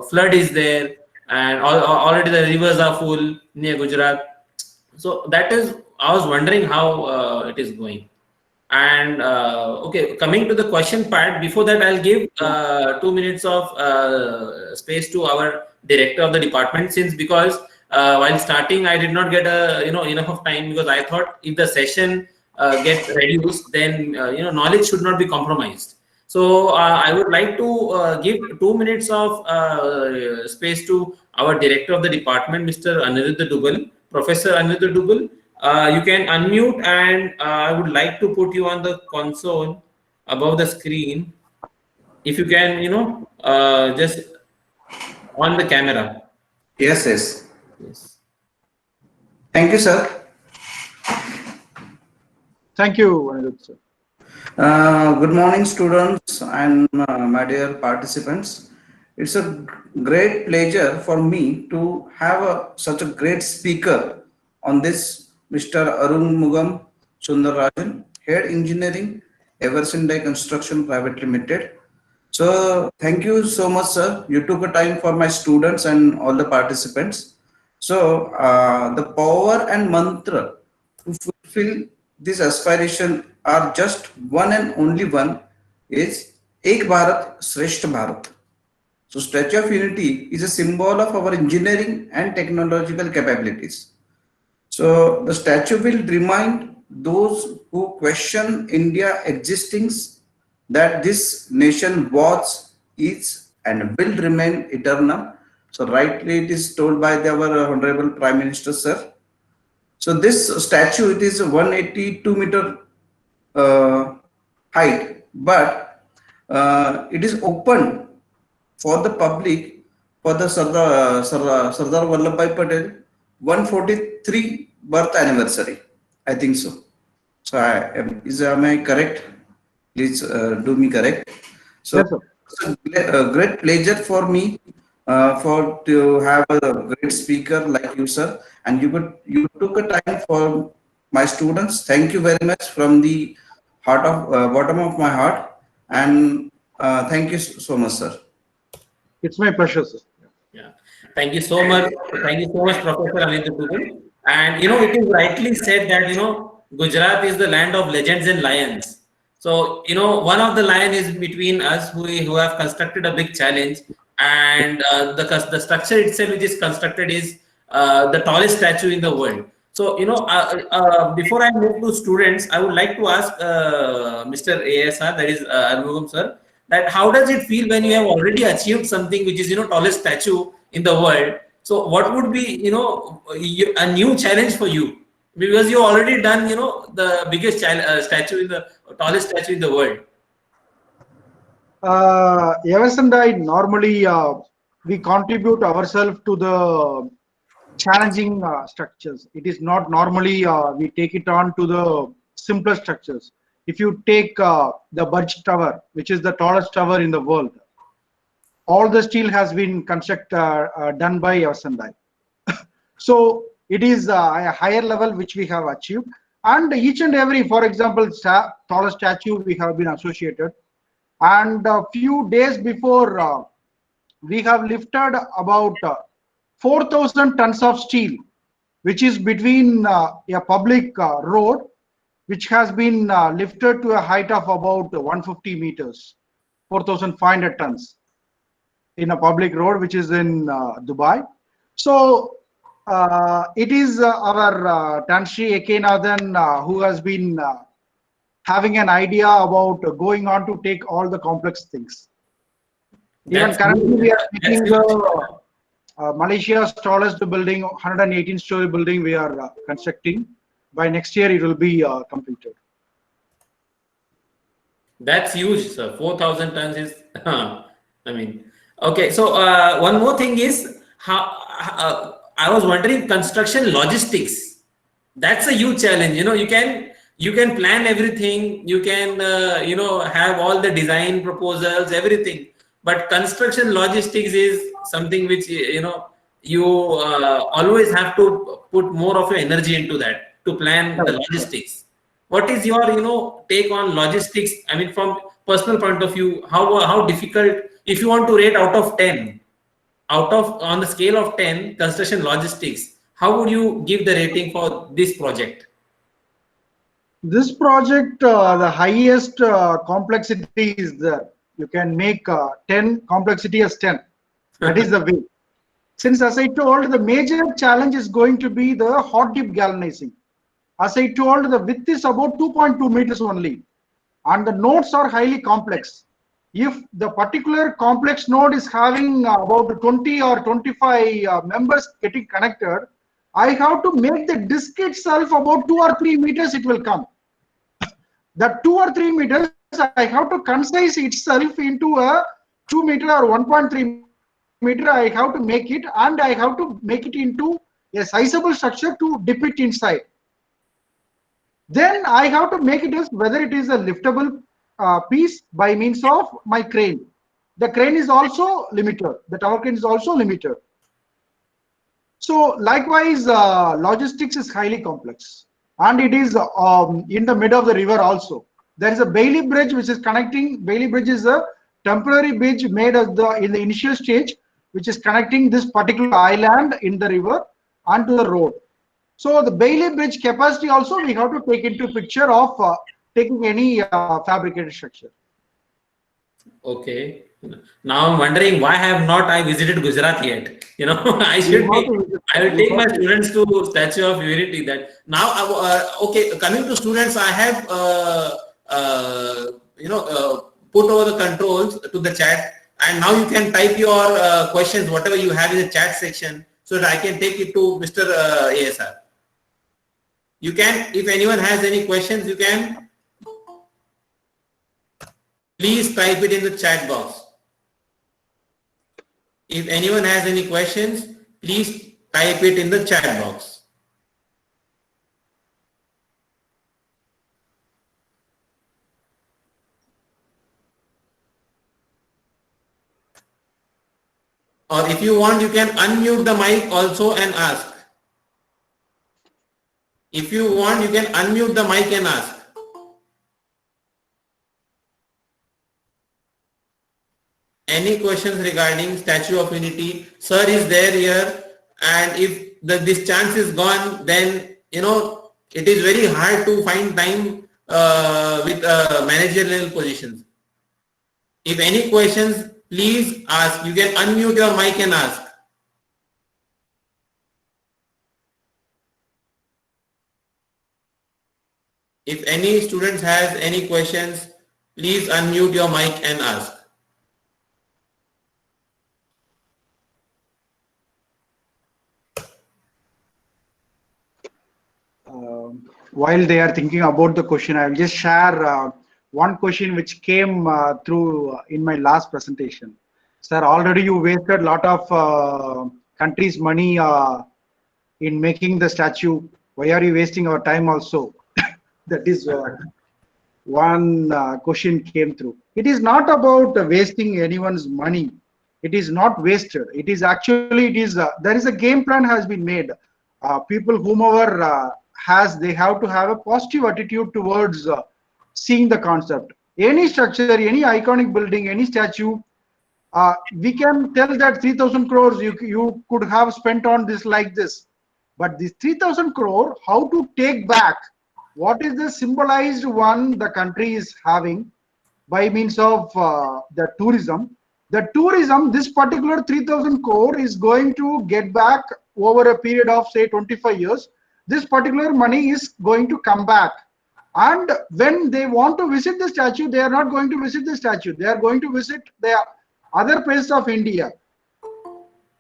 flood is there, and already the rivers are full near Gujarat. So that is, I was wondering how it is going. And okay, coming to the question part, before that, I'll give 2 minutes of space to our director of the department, because while starting, I did not get enough of time, because I thought if the session gets reduced, then knowledge should not be compromised. So I would like to give 2 minutes of space to our director of the department, Mr. Aniruddha Dubal, Professor Aniruddha Dubal. You can unmute, and I would like to put you on the console above the screen. If you can, just on the camera. Yes, yes. Yes. Thank you, sir. Thank you, Anirudh, sir. Good morning, students and my dear participants. It's a great pleasure for me to have such a great speaker on this, Mr. Arumugam Sundararajan, Head Engineering, Eversendai Construction Private Limited. So thank you so much, sir. You took a time for my students and all the participants. So the power and mantra to fulfill this aspiration are just one and only one, is Ek Bharat Shrestha Bharat. So Statue of Unity is a symbol of our engineering and technological capabilities. So the statue will remind those who question India existence that this nation was, is, and will remain eternal. So rightly it is told by our Honorable Prime Minister, sir. So this statue, it is 182 meter height, but it is open for the public for the Sardar Vallabhbhai Patel 143 birth anniversary. I think so. So am I correct? Please do me correct. So Yes, sir. it's a great pleasure for me to have a great speaker like you, sir, and you took a time for my students. Thank you very much from the heart of bottom of my heart, and thank you so much, sir. It's my pleasure, sir. Yeah. Thank you so much. Thank you so much, Professor Aniruddha Dubal. And it is rightly said that Gujarat is the land of legends and lions. So one of the lion is between us, who have constructed a big challenge, and the structure itself which is constructed is the tallest statue in the world. So before I move to students, I would like to ask Mr. ASR, that is Arumugam sir, that how does it feel when you have already achieved something which is tallest statue in the world? So what would be a new challenge for you, because you already done the biggest statue in the tallest statue in the world? Eversendai, normally we contribute ourselves to the challenging structures. It is not normally we take it on to the simpler structures. If you take the Burj Tower, which is the tallest tower in the world, all the steel has been done by Eversendai. So it is a higher level which we have achieved, and each and every, for example, tallest statue we have been associated. And a few days before, we have lifted about 4,000 tons of steel, which is between a public road, which has been lifted to a height of about 150 meters, 4,500 tons in a public road, which is in Dubai. So it is our Tanshri Ekenathan who has been having an idea about going on to take all the complex things. Even currently we are making the Malaysia's tallest building, 118-story building we are constructing. By next year it will be completed. That's huge, sir. 4,000 tons is, I mean, okay. So one more thing is, how I was wondering, construction logistics. that's a huge challenge. You can plan everything, you can have all the design proposals, everything, but construction logistics is something which you always have to put more of your energy into that to plan the logistics. What is your take on logistics? I mean, from personal point of view, how difficult, if you want to rate out of 10, on the scale of 10 construction logistics, how would you give the rating for this project? This project, the highest complexity is there. You can make 10 complexity as 10. That is the way. Since, as I told, the major challenge is going to be the hot dip galvanizing. As I told, the width is about 2.2 meters only, and the nodes are highly complex. If the particular complex node is having about 20 or 25 members getting connected, I have to make the disk itself about 2 or 3 meters it will come. That 2 or 3 meters, I have to concise itself into a 2 meter or 1.3 meter. I have to make it, and I have to make it into a sizable structure to dip it inside. Then I have to make it as whether it is a liftable piece by means of my crane. The crane is also limited. The tower crane is also limited. So likewise, logistics is highly complex, and it is in the middle of the river also. There is a Bailey Bridge which is connecting. Bailey Bridge is a temporary bridge made in the initial stage, which is connecting this particular island in the river onto the road. So the Bailey Bridge capacity also we have to take into picture of taking any fabricated structure. Okay. Now I'm wondering why have not I visited Gujarat yet? I will take my students to Statue of Unity. That now, okay. Coming to students, I have put over the controls to the chat, and now you can type your questions, whatever you have in the chat section, so that I can take it to Mr. ASR. You can, if anyone has any questions, you can please type it in the chat box. If anyone has any questions, please type it in the chat box. Or if you want, you can unmute the mic also and ask. If you want, you can unmute the mic and ask. Any questions regarding Statue of Unity? Sir is there here, and if this chance is gone, then it is very hard to find time with managerial positions. If any questions, please ask. You can unmute your mic and ask. If any students has any questions, please unmute your mic and ask. While they are thinking about the question, I will just share one question which came through in my last presentation. Sir, already you wasted a lot of country's money in making the statue. Why are you wasting our time also? That is one question came through. It is not about wasting anyone's money. It is not wasted. It is actually, there is a game plan has been made. People whomever they have to have a positive attitude towards seeing the concept. Any structure, any iconic building, any statue, we can tell that 3,000 crores you could have spent on this like this. But this 3,000 crore, how to take back? What is the symbolized one the country is having by means of the tourism? The tourism, this particular 3,000 crore is going to get back over a period of say 25 years. This particular money is going to come back. And when they want to visit the statue, they are not going to visit the statue. They are going to visit the other places of India.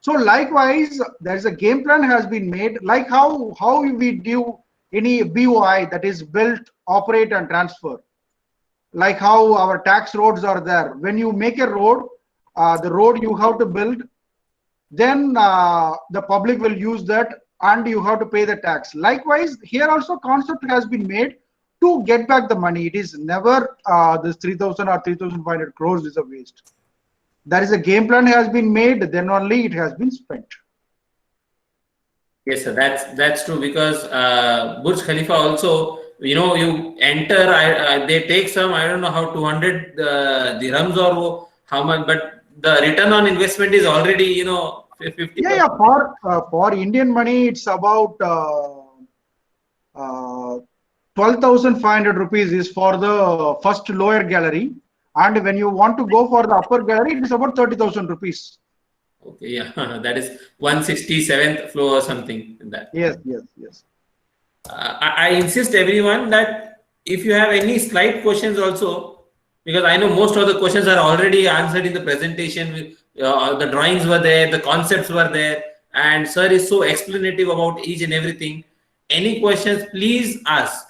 So likewise, there is a game plan has been made, like how we do any BOI, that is built, operate and transfer. Like how our tax roads are there. When you make a road, the road you have to build, then the public will use that and you have to pay the tax. Likewise, here also concept has been made to get back the money. It is never this 3,000 or 3,500 crores is a waste. There is a game plan has been made, then only it has been spent. Yes, sir. That's true, because Burj Khalifa also, you enter, they take some, I don't know how, 200 dirhams or how much, but the return on investment is already 50%. Yeah. For Indian money, it's about 12,500 rupees is for the first lower gallery, and when you want to go for the upper gallery, it is about 30,000 rupees. Okay, yeah, that is 167th floor or something in that. Yes. I insist everyone that if you have any slight questions also, because I know most of the questions are already answered in the presentation. The drawings were there, the concepts were there, and sir is so explanative about each and everything. Any questions, please ask.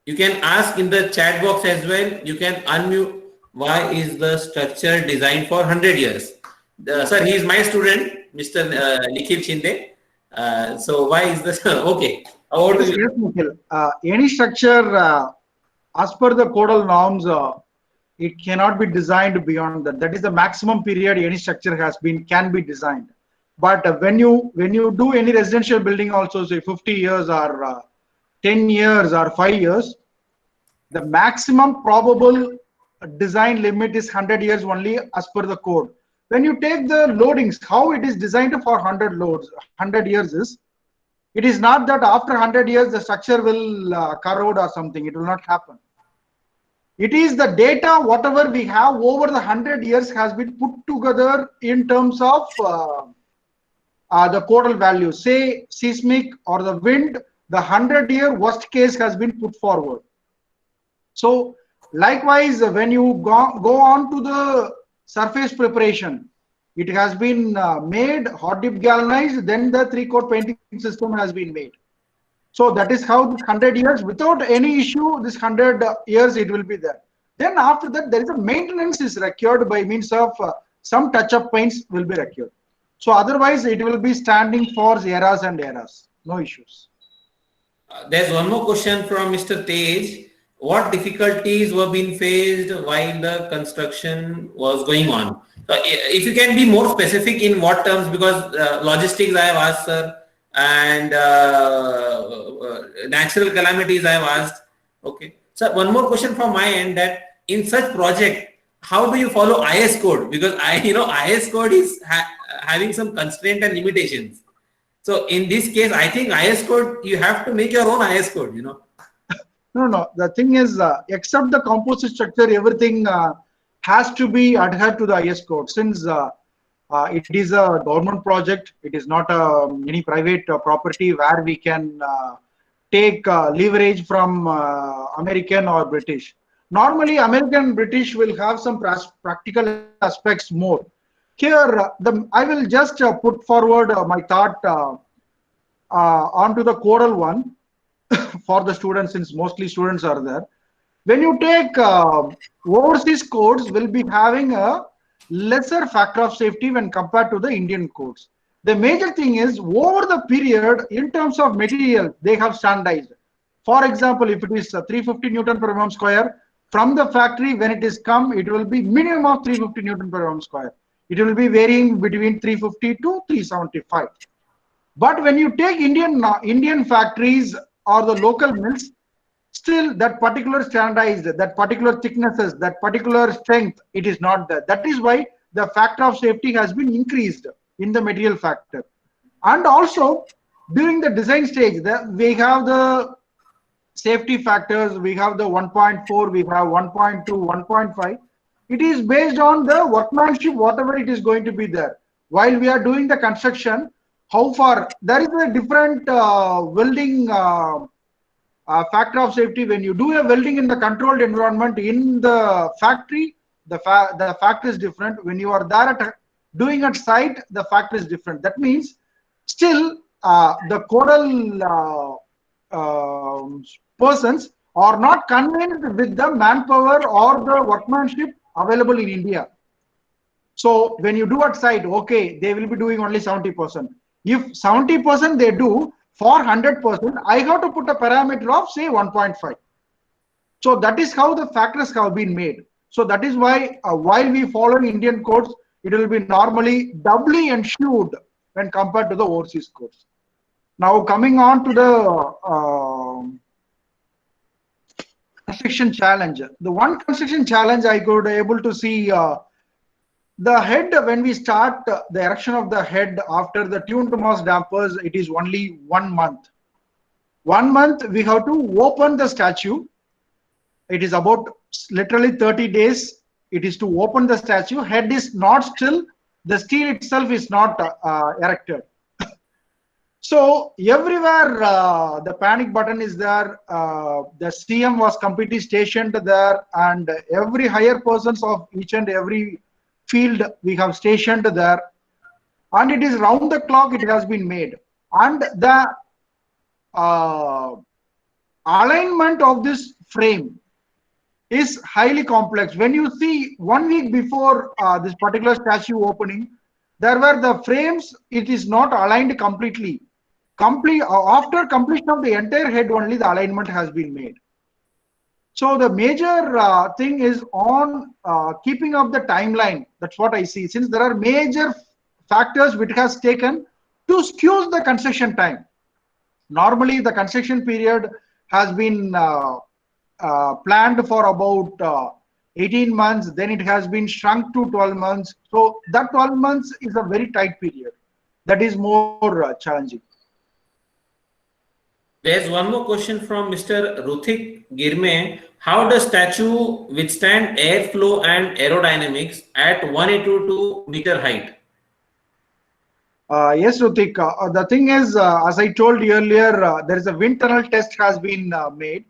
You can ask in the chat box as well. You can unmute. Why is the structure designed for 100 years? Sir, he is my student, Mr. Nikhil Shinde. So why is this? Okay. Yes, Nikhil. Any structure, as per the codal norms, it cannot be designed beyond that. That is the maximum period any structure can be designed. But when you do any residential building, also say 50 years or 10 years or 5 years, the maximum probable design limit is 100 years only as per the code. When you take the loadings, how it is designed for 100 years is, it is not that after 100 years the structure will corrode or something. It will not happen. It is the data, whatever we have over the 100 years has been put together in terms of the codal value. Say seismic or the wind, the 100-year worst case has been put forward. So likewise, when you go on to the surface preparation, it has been made hot dip galvanized, then the 3-coat painting system has been made. So that is how 100 years, without any issue, this 100 years it will be there. Then after that, there is a maintenance is required by means of some touch-up paints will be required. So otherwise, it will be standing for eras and eras. No issues. There's one more question from Mr. Tej. What difficulties were being faced while the construction was going on? If you can be more specific in what terms, because logistics I have asked, sir, and natural calamities I have asked. Okay. So one more question from my end, that in such project, how do you follow IS code? Because IS code is having some constraint and limitations. So in this case, I think IS code, you have to make your own IS code, No. The thing is, except the composite structure, everything has to be adhered to the IS code. Since it is a government project, it is not any private property where we can take leverage from American or British. Normally, American and British will have some practical aspects more. Here, I will just put forward my thought onto the codal one for the students, since mostly students are there. When you take overseas codes, will be having a lesser factor of safety when compared to the Indian codes. The major thing is, over the period, in terms of material, they have standardized. For example, if it is 350 Newton per mm square, from the factory, when it is come, it will be minimum of 350 Newton per mm square. It will be varying between 350 to 375. But when you take Indian factories or the local mills, still that particular standardized, that particular thicknesses, that particular strength, it is not there. That is why the factor of safety has been increased in the material factor. And also, during the design stage, we have the safety factors, we have the 1.4, we have 1.2, 1.5. It is based on the workmanship, whatever it is going to be there. While we are doing the construction, how far, there is a different welding factor of safety. When you do a welding in the controlled environment in the factory, the factor is different. When you are there doing at site, the factor is different. That means still the codal persons are not convinced with the manpower or the workmanship available in India. So when you do at site, okay, they will be doing only 70%. If 70% they do, for 100%, I have to put a parameter of say 1.5. So that is how the factors have been made. So that is why while we follow Indian codes, it will be normally doubly ensured when compared to the overseas codes. Now coming on to the construction challenge. The one construction challenge I could able to see the head when we start the erection of the head after the tuned mass dampers, it is only 1 month. 1 month we have to open the statue. It is about literally 30 days. It is to open the statue. Head is not still. The steel itself is not erected. So everywhere the panic button is there. The CM was completely stationed there, and every higher persons of each and every field we have stationed there, and it is round the clock. It has been made, and the alignment of this frame is highly complex. When you see 1 week before this particular statue opening, there were the frames. It is not aligned completely. After completion of the entire head, only the alignment has been made. So the major thing is on keeping up the timeline. That's what I see. Since there are major factors which has taken to skew the construction time. Normally, the construction period has been planned for about 18 months. Then it has been shrunk to 12 months. So that 12 months is a very tight period. That is more challenging. There's one more question from Mr. Ruthik Girme. How does statue withstand airflow and aerodynamics at 182 meter height? Yes, Ruthik. The thing is, as I told you earlier, there is a wind tunnel test has been made.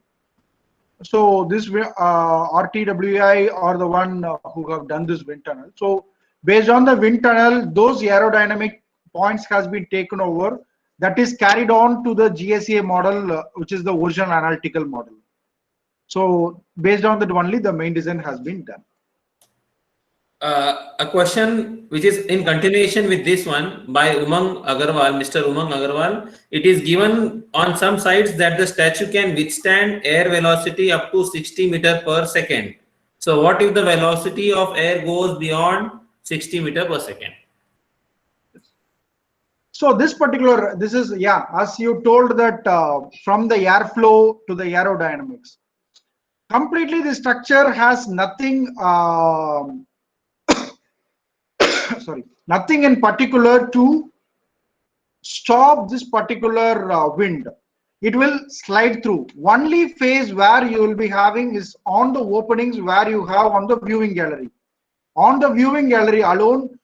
So this RTWI are the one who have done this wind tunnel. So based on the wind tunnel, those aerodynamic points has been taken over. That is carried on to the GSA model, which is the original analytical model. So based on that only, the main design has been done. A question which is in continuation with this one by Umang Agarwal, Mr. Umang Agarwal. It is given on some sites that the statue can withstand air velocity up to 60 meter per second. So what if the velocity of air goes beyond 60 meter per second? So this is, yeah, as you told that from the airflow to the aerodynamics, completely the structure has nothing, sorry, nothing in particular to stop this particular wind. It will slide through. Only phase where you will be having is on the openings where you have on the viewing gallery. On the viewing gallery alone,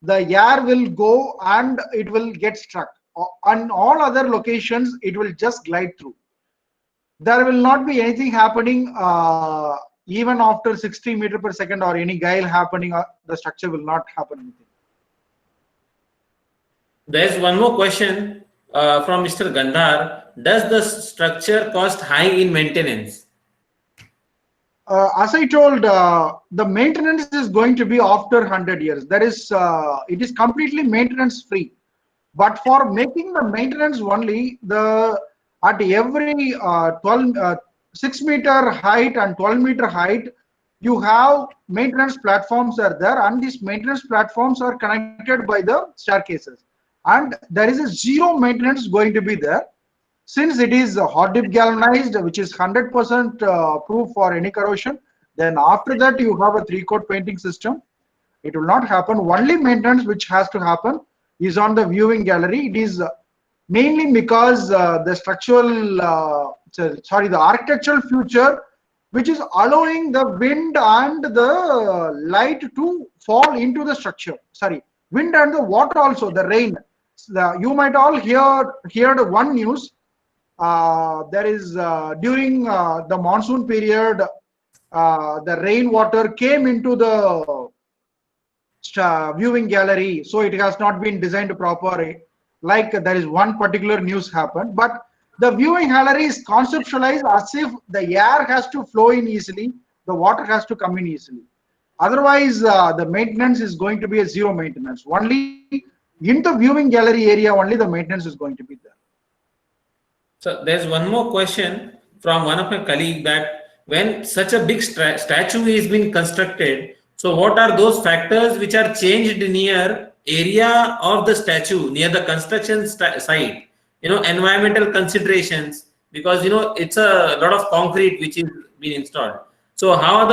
the air will go and it will get struck. On all other locations, it will just glide through. There will not be anything happening even after 60 meter per second or any guile happening. The structure will not happen anything. There's one more question from Mr. Gandhar. Does the structure cost high in maintenance? As I told, the maintenance is going to be after 100 years. That is, it is completely maintenance free. But for making the maintenance only, at every 6 meter height and 12 meter height, you have maintenance platforms are there, and these maintenance platforms are connected by the staircases. And there is a zero maintenance going to be there. Since it is hot dip galvanized, which is 100% proof for any corrosion, then after that you have a 3-coat painting system. It will not happen. Only maintenance which has to happen is on the viewing gallery. It is mainly because the structural, the architectural feature, which is allowing the wind and the light to fall into the structure. Sorry, wind and the water also, the rain. You might all hear the one news. There is during the monsoon period, the rainwater came into the viewing gallery, so it has not been designed properly. Like there is one particular news happened, but the viewing gallery is conceptualized as if the air has to flow in easily, the water has to come in easily. Otherwise, the maintenance is going to be a zero maintenance. Only in the viewing gallery area, only the maintenance is going to be there. So there's one more question from one of my colleagues, that when such a big statue is being constructed, so what are those factors which are changed near area of the statue, near the construction site? Environmental considerations, because it's a lot of concrete which is being installed. So how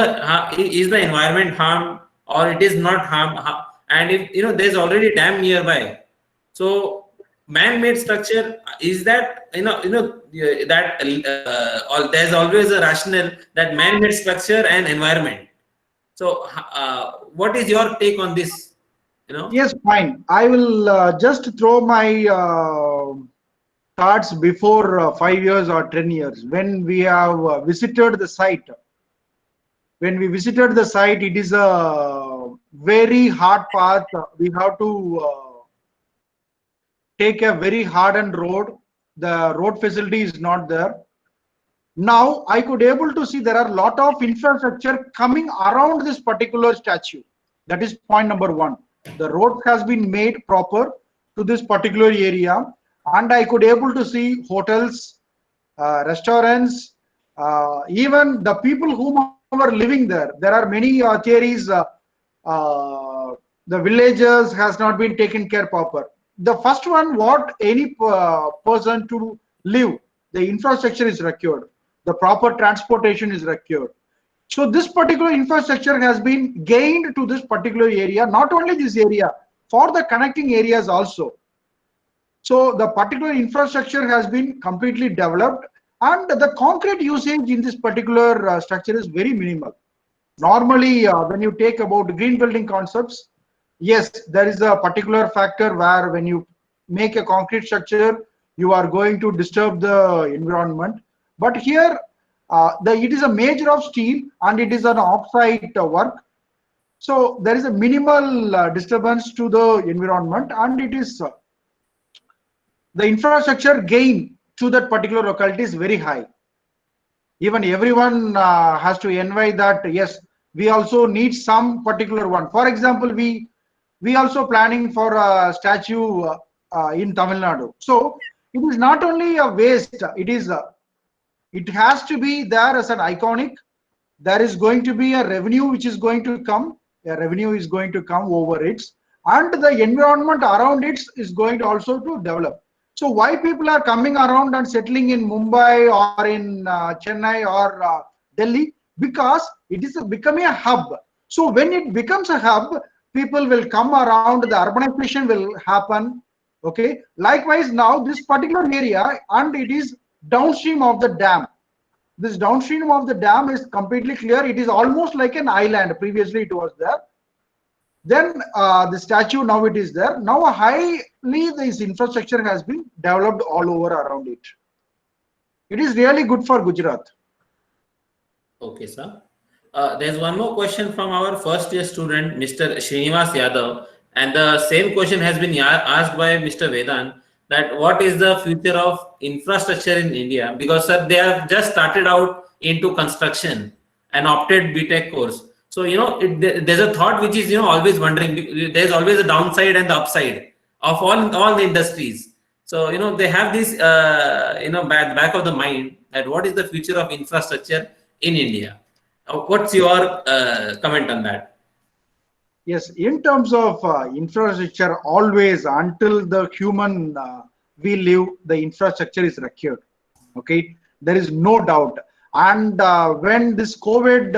is the environment harmed, or it is not harmed? And if there's already a dam nearby, so man-made structure, is that there's always a rationale that man-made structure and environment. So what is your take on this? Yes, fine. I will just throw my thoughts before 5 years or 10 years. When we have visited the site, it is a very hard path. We have to take a very hardened road. The road facility is not there. Now I could able to see there are a lot of infrastructure coming around this particular statue. That is point number one. The road has been made proper to this particular area, and I could able to see hotels, restaurants, even the people whom are living there. There are many theories. The villagers has not been taken care proper. The first one, what any person to live, the infrastructure is required. The proper transportation is required. So this particular infrastructure has been gained to this particular area, not only this area, for the connecting areas also. So the particular infrastructure has been completely developed, and the concrete usage in this particular structure is very minimal. Normally, when you take about green building concepts, yes, there is a particular factor where when you make a concrete structure, you are going to disturb the environment. But here, it is a major of steel, and it is an off-site work. So there is a minimal disturbance to the environment, and it is the infrastructure gain to that particular locality is very high. Even everyone has to envy that. Yes, we also need some particular one. For example, we also planning for a statue in Tamil Nadu. So it is not only a waste. It has to be there as an iconic. There is going to be a revenue which is going to come. A revenue is going to come over it, and the environment around it is going to also to develop. So why people are coming around and settling in Mumbai or in Chennai or Delhi? Because it is becoming a hub. So when it becomes a hub, people will come around, the urbanization will happen. Okay. Likewise, now this particular area, and it is downstream of the dam. This downstream of the dam is completely clear. It is almost like an island. Previously it was there. Then the statue, now it is there. Now highly this infrastructure has been developed all over around it. It is really good for Gujarat. Okay, sir. There's one more question from our first year student, Mr. Srinivas Yadav, and the same question has been asked by Mr. Vedant, that what is the future of infrastructure in India? Because sir, they have just started out into construction and opted BTech course. So there's a thought which is always wondering. There's always a downside and the upside of all the industries. So they have this back of the mind that what is the future of infrastructure in India? What's your comment on that? Yes, in terms of infrastructure, always until the human we live, the infrastructure is required. Okay, there is no doubt. And when this COVID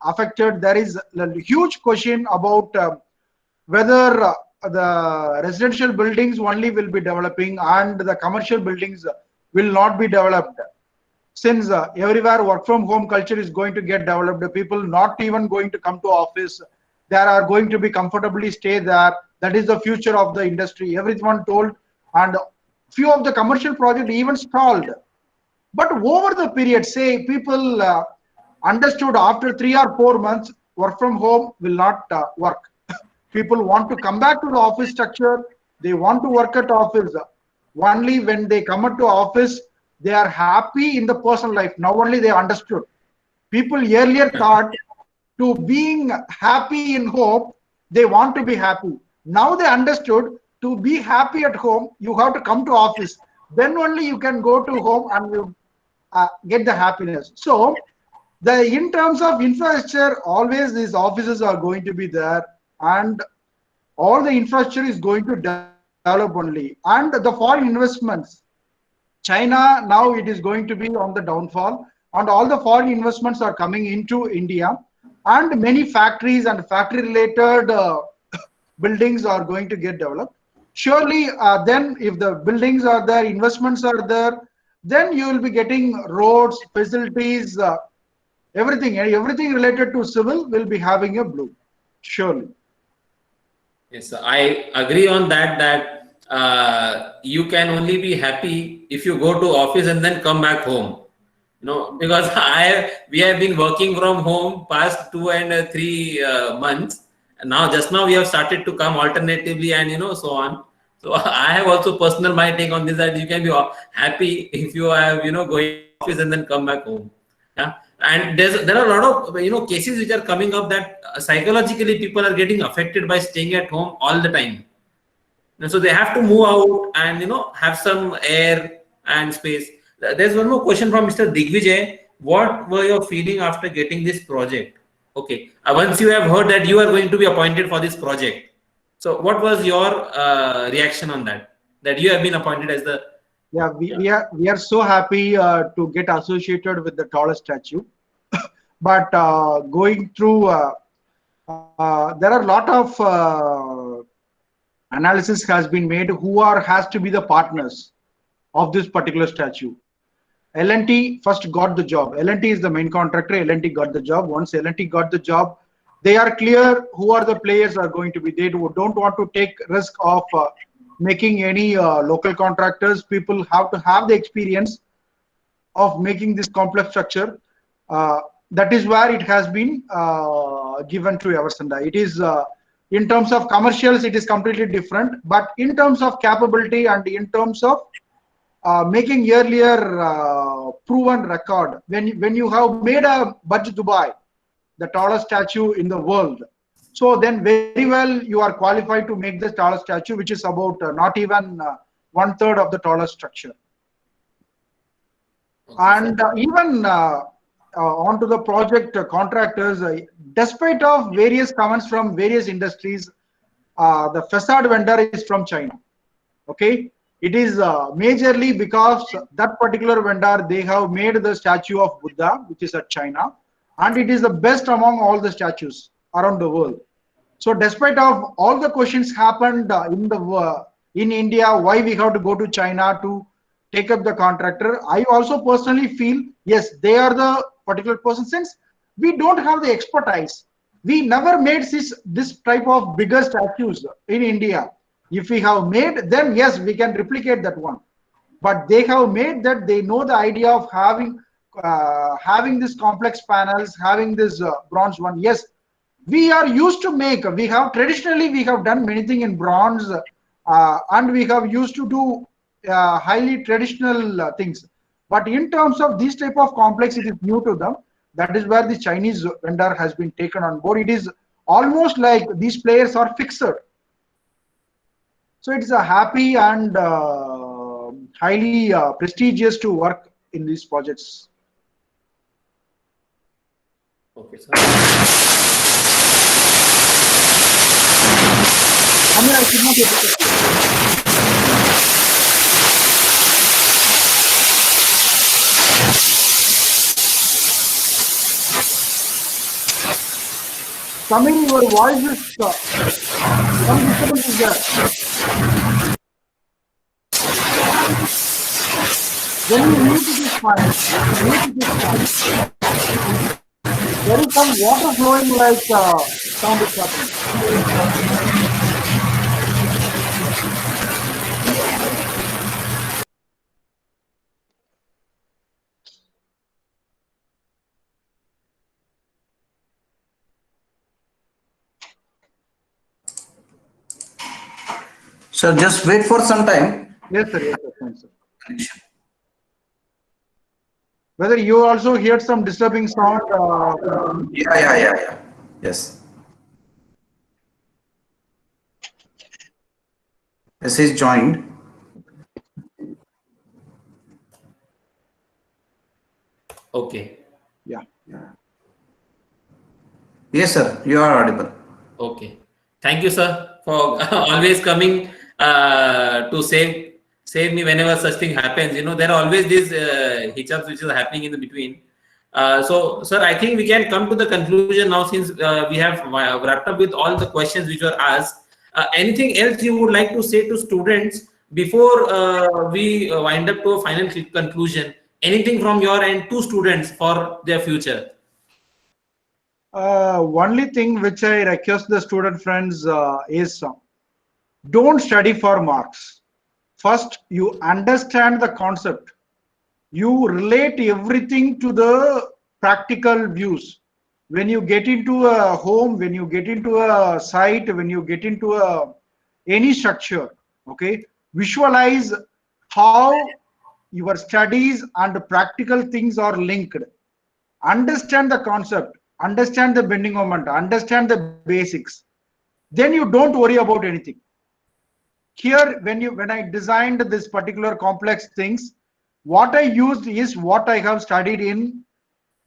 affected, there is a huge question about whether the residential buildings only will be developing and the commercial buildings will not be developed. Since everywhere work from home culture is going to get developed, people not even going to come to office. They are going to be comfortably stay there. That is the future of the industry. Everyone told, and few of the commercial projects even stalled. But over the period, say people understood after 3 or 4 months, work from home will not work. People want to come back to the office structure. They want to work at office. Only when they come into office, they are happy in the personal life. Now only they understood. People earlier thought to being happy in home, they want to be happy. Now they understood to be happy at home, you have to come to office. Then only you can go to home and you get the happiness. So in terms of infrastructure, always these offices are going to be there, and all the infrastructure is going to develop only. And the foreign investments, China now it is going to be on the downfall, and all the foreign investments are coming into India, and many factories and factory related buildings are going to get developed. Surely, then if the buildings are there, investments are there, then you will be getting roads, facilities, everything related to civil will be having a bloom. Surely. Yes, I agree on that. You can only be happy if you go to office and then come back home. Because we have been working from home past 2 and 3 months, and just now we have started to come alternatively, and so on. So I have also personal my take on this, that you can be happy if you have going to office and then come back home. Yeah, and there are a lot of cases which are coming up that psychologically people are getting affected by staying at home all the time. And so they have to move out and have some air and space. There's one more question from Mr. Digvijay. What were your feeling after getting this project? Okay, once you have heard that you are going to be appointed for this project, so what was your reaction on that? That you have been appointed as the we are so happy to get associated with the tallest statue. But going through, there are a lot of analysis has been made who has to be the partners of this particular statue. L&T first got the job. L&T is the main contractor. L&T got the job. Once L&T got the job, they are clear who are the players are going to be. They don't want to take risk of making any local contractors. People have to have the experience of making this complex structure. That is where it has been given to Eversanda. It is in terms of commercials, it is completely different. But in terms of capability and in terms of making earlier proven record, when you have made a Burj Dubai, the tallest statue in the world, so then very well you are qualified to make the tallest statue, which is about not even 1/3 of the tallest structure. Okay, and even onto the project contractors, despite of various comments from various industries, the facade vendor is from China. Okay, it is majorly because that particular vendor, they have made the statue of Buddha, which is at China, and it is the best among all the statues around the world. So despite of all the questions happened in India, why we have to go to China to take up the contractor, I also personally feel yes, they are the particular person, since we don't have the expertise. We never made this type of bigger statues in India. If we have made, then yes, we can replicate that one. But they have made that, they know the idea of having this complex panels, having this bronze one. Yes, we are used to make. We have traditionally we have done many things in bronze, and we have used to do highly traditional things. But in terms of this type of complex, it is new to them. That is where the Chinese vendor has been taken on board. It is almost like these players are fixed. So it's a happy and highly prestigious to work in these projects. Okay, sir. I mean, I should not be able to. Samir, your voice is some disturbance is there. When you mute it is fine. There is some water flowing like sound is happening. So just wait for some time. Yes, sir. Yes, sir. Thanks, sir. Whether you also heard some disturbing sound? Yeah. Yes. Yes, he's joined. Okay. Yeah. Yes, sir. You are audible. Okay. Thank you, sir, for always coming to save me whenever such thing happens. You know, there are always these hiccups which is happening in the between. So, sir, I think we can come to the conclusion now, since we have wrapped up with all the questions which were asked. Anything else you would like to say to students before we wind up to a final conclusion? Anything from your end to students for their future? Only thing which I request the student friends is don't study for marks. First, you understand the concept. You relate everything to the practical views. When you get into a home, when you get into a site, when you get into any structure, okay, visualize how your studies and practical things are linked. Understand the concept, understand the bending moment, understand the basics. Then you don't worry about anything. Here, when I designed this particular complex things, what I used is what I have studied in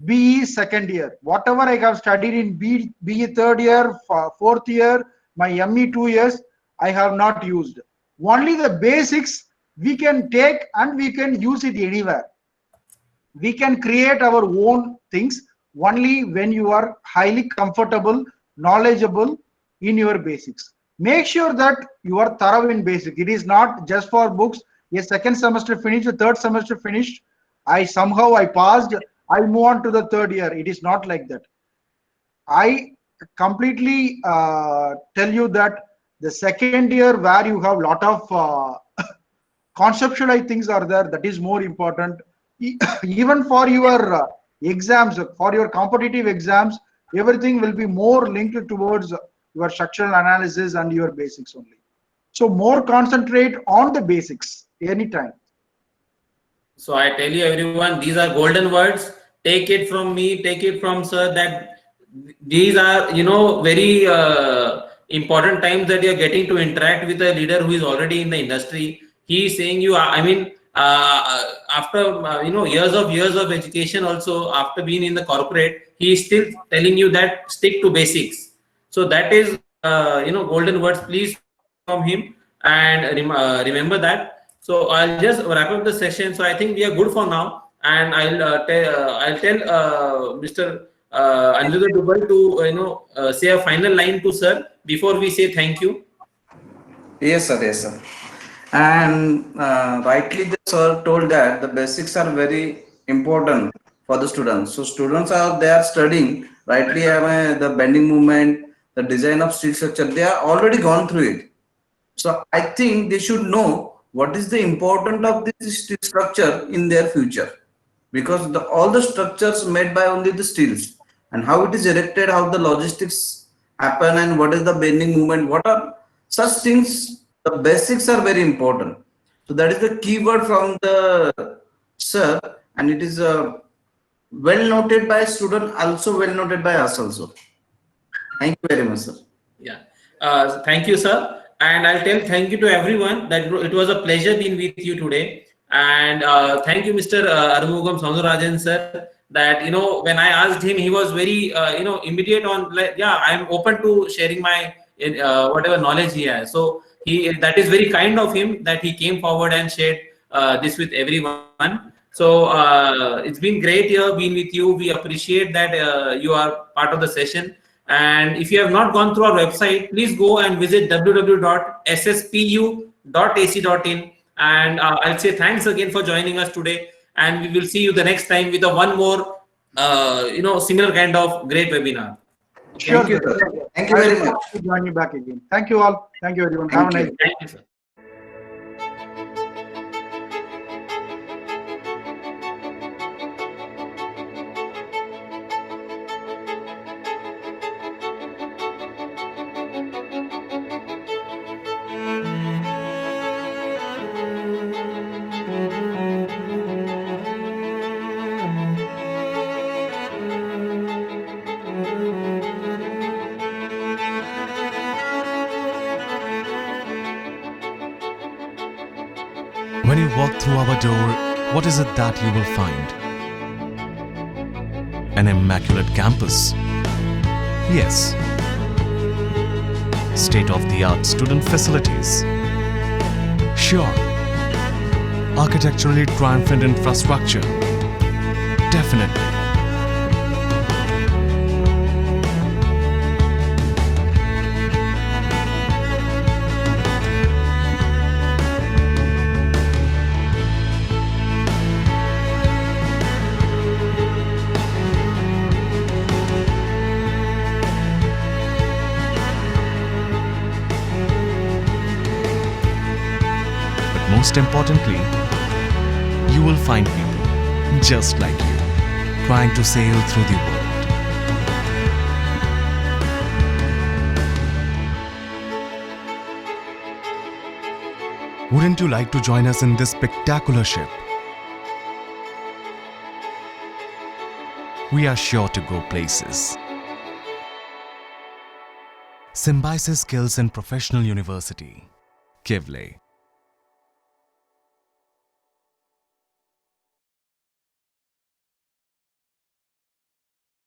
BE second year. Whatever I have studied in BE third year, fourth year, my ME 2 years, I have not used. Only the basics we can take and we can use it anywhere. We can create our own things only when you are highly comfortable, knowledgeable in your basics. Make sure that you are thorough in basic. It is not just for books. A second semester finished, a third semester finished, I passed, I move on to the third year. It is not like that. I completely tell you that the second year, where you have lot of conceptualized things are there, that is more important. Even for your exams, for your competitive exams, everything will be more linked towards your structural analysis and your basics only. So more concentrate on the basics anytime. So I tell you, everyone, these are golden words. Take it from me, take it from sir, that these are, you know, very important times that you're getting to interact with a leader who is already in the industry. He is saying you, I mean, after, you know, years of education, also after being in the corporate, he is still telling you that stick to basics. So that is, you know, golden words. Please from him, and remember that. So I'll just wrap up the session. So I think we are good for now, and I'll tell Mr. Aniruddha Dubal to say a final line to sir before we say thank you. Yes, sir. Yes, sir. And rightly, the sir told that the basics are very important for the students. So students are they are studying rightly the bending movement, the design of steel structure. They are already gone through it. So I think they should know what is the importance of this steel structure in their future, because all the structures made by only the steels, and how it is erected, how the logistics happen, and what is the bending movement, what are such things. The basics are very important. So that is the keyword from the sir, and it is well noted by student, also well noted by us also. Thank you very much, sir. Yeah. Thank you, sir. And I'll tell thank you to everyone that it was a pleasure being with you today. And thank you, Mr. Arumugam Soundararajan, sir. That, you know, when I asked him, he was very, immediate on, like, yeah, I'm open to sharing my whatever knowledge he has. So that is very kind of him that he came forward and shared this with everyone. So it's been great here being with you. We appreciate that you are part of the session. And if you have not gone through our website, please go and visit www.sspu.ac.in. And I'll say thanks again for joining us today. And we will see you the next time with one more, similar kind of great webinar. Sure. Thank you, sir. Thank you very much. To join you back again. Thank you all. Thank you everyone. Have a nice day. Thank you, sir. When you walk through our door, what is it that you will find? An immaculate campus. Yes. State-of-the-art student facilities. Sure. Architecturally triumphant infrastructure. Definitely. Most importantly, you will find people just like you, trying to sail through the world. Wouldn't you like to join us in this spectacular ship? We are sure to go places. Symbiosis Skills and Professional University, Kivle.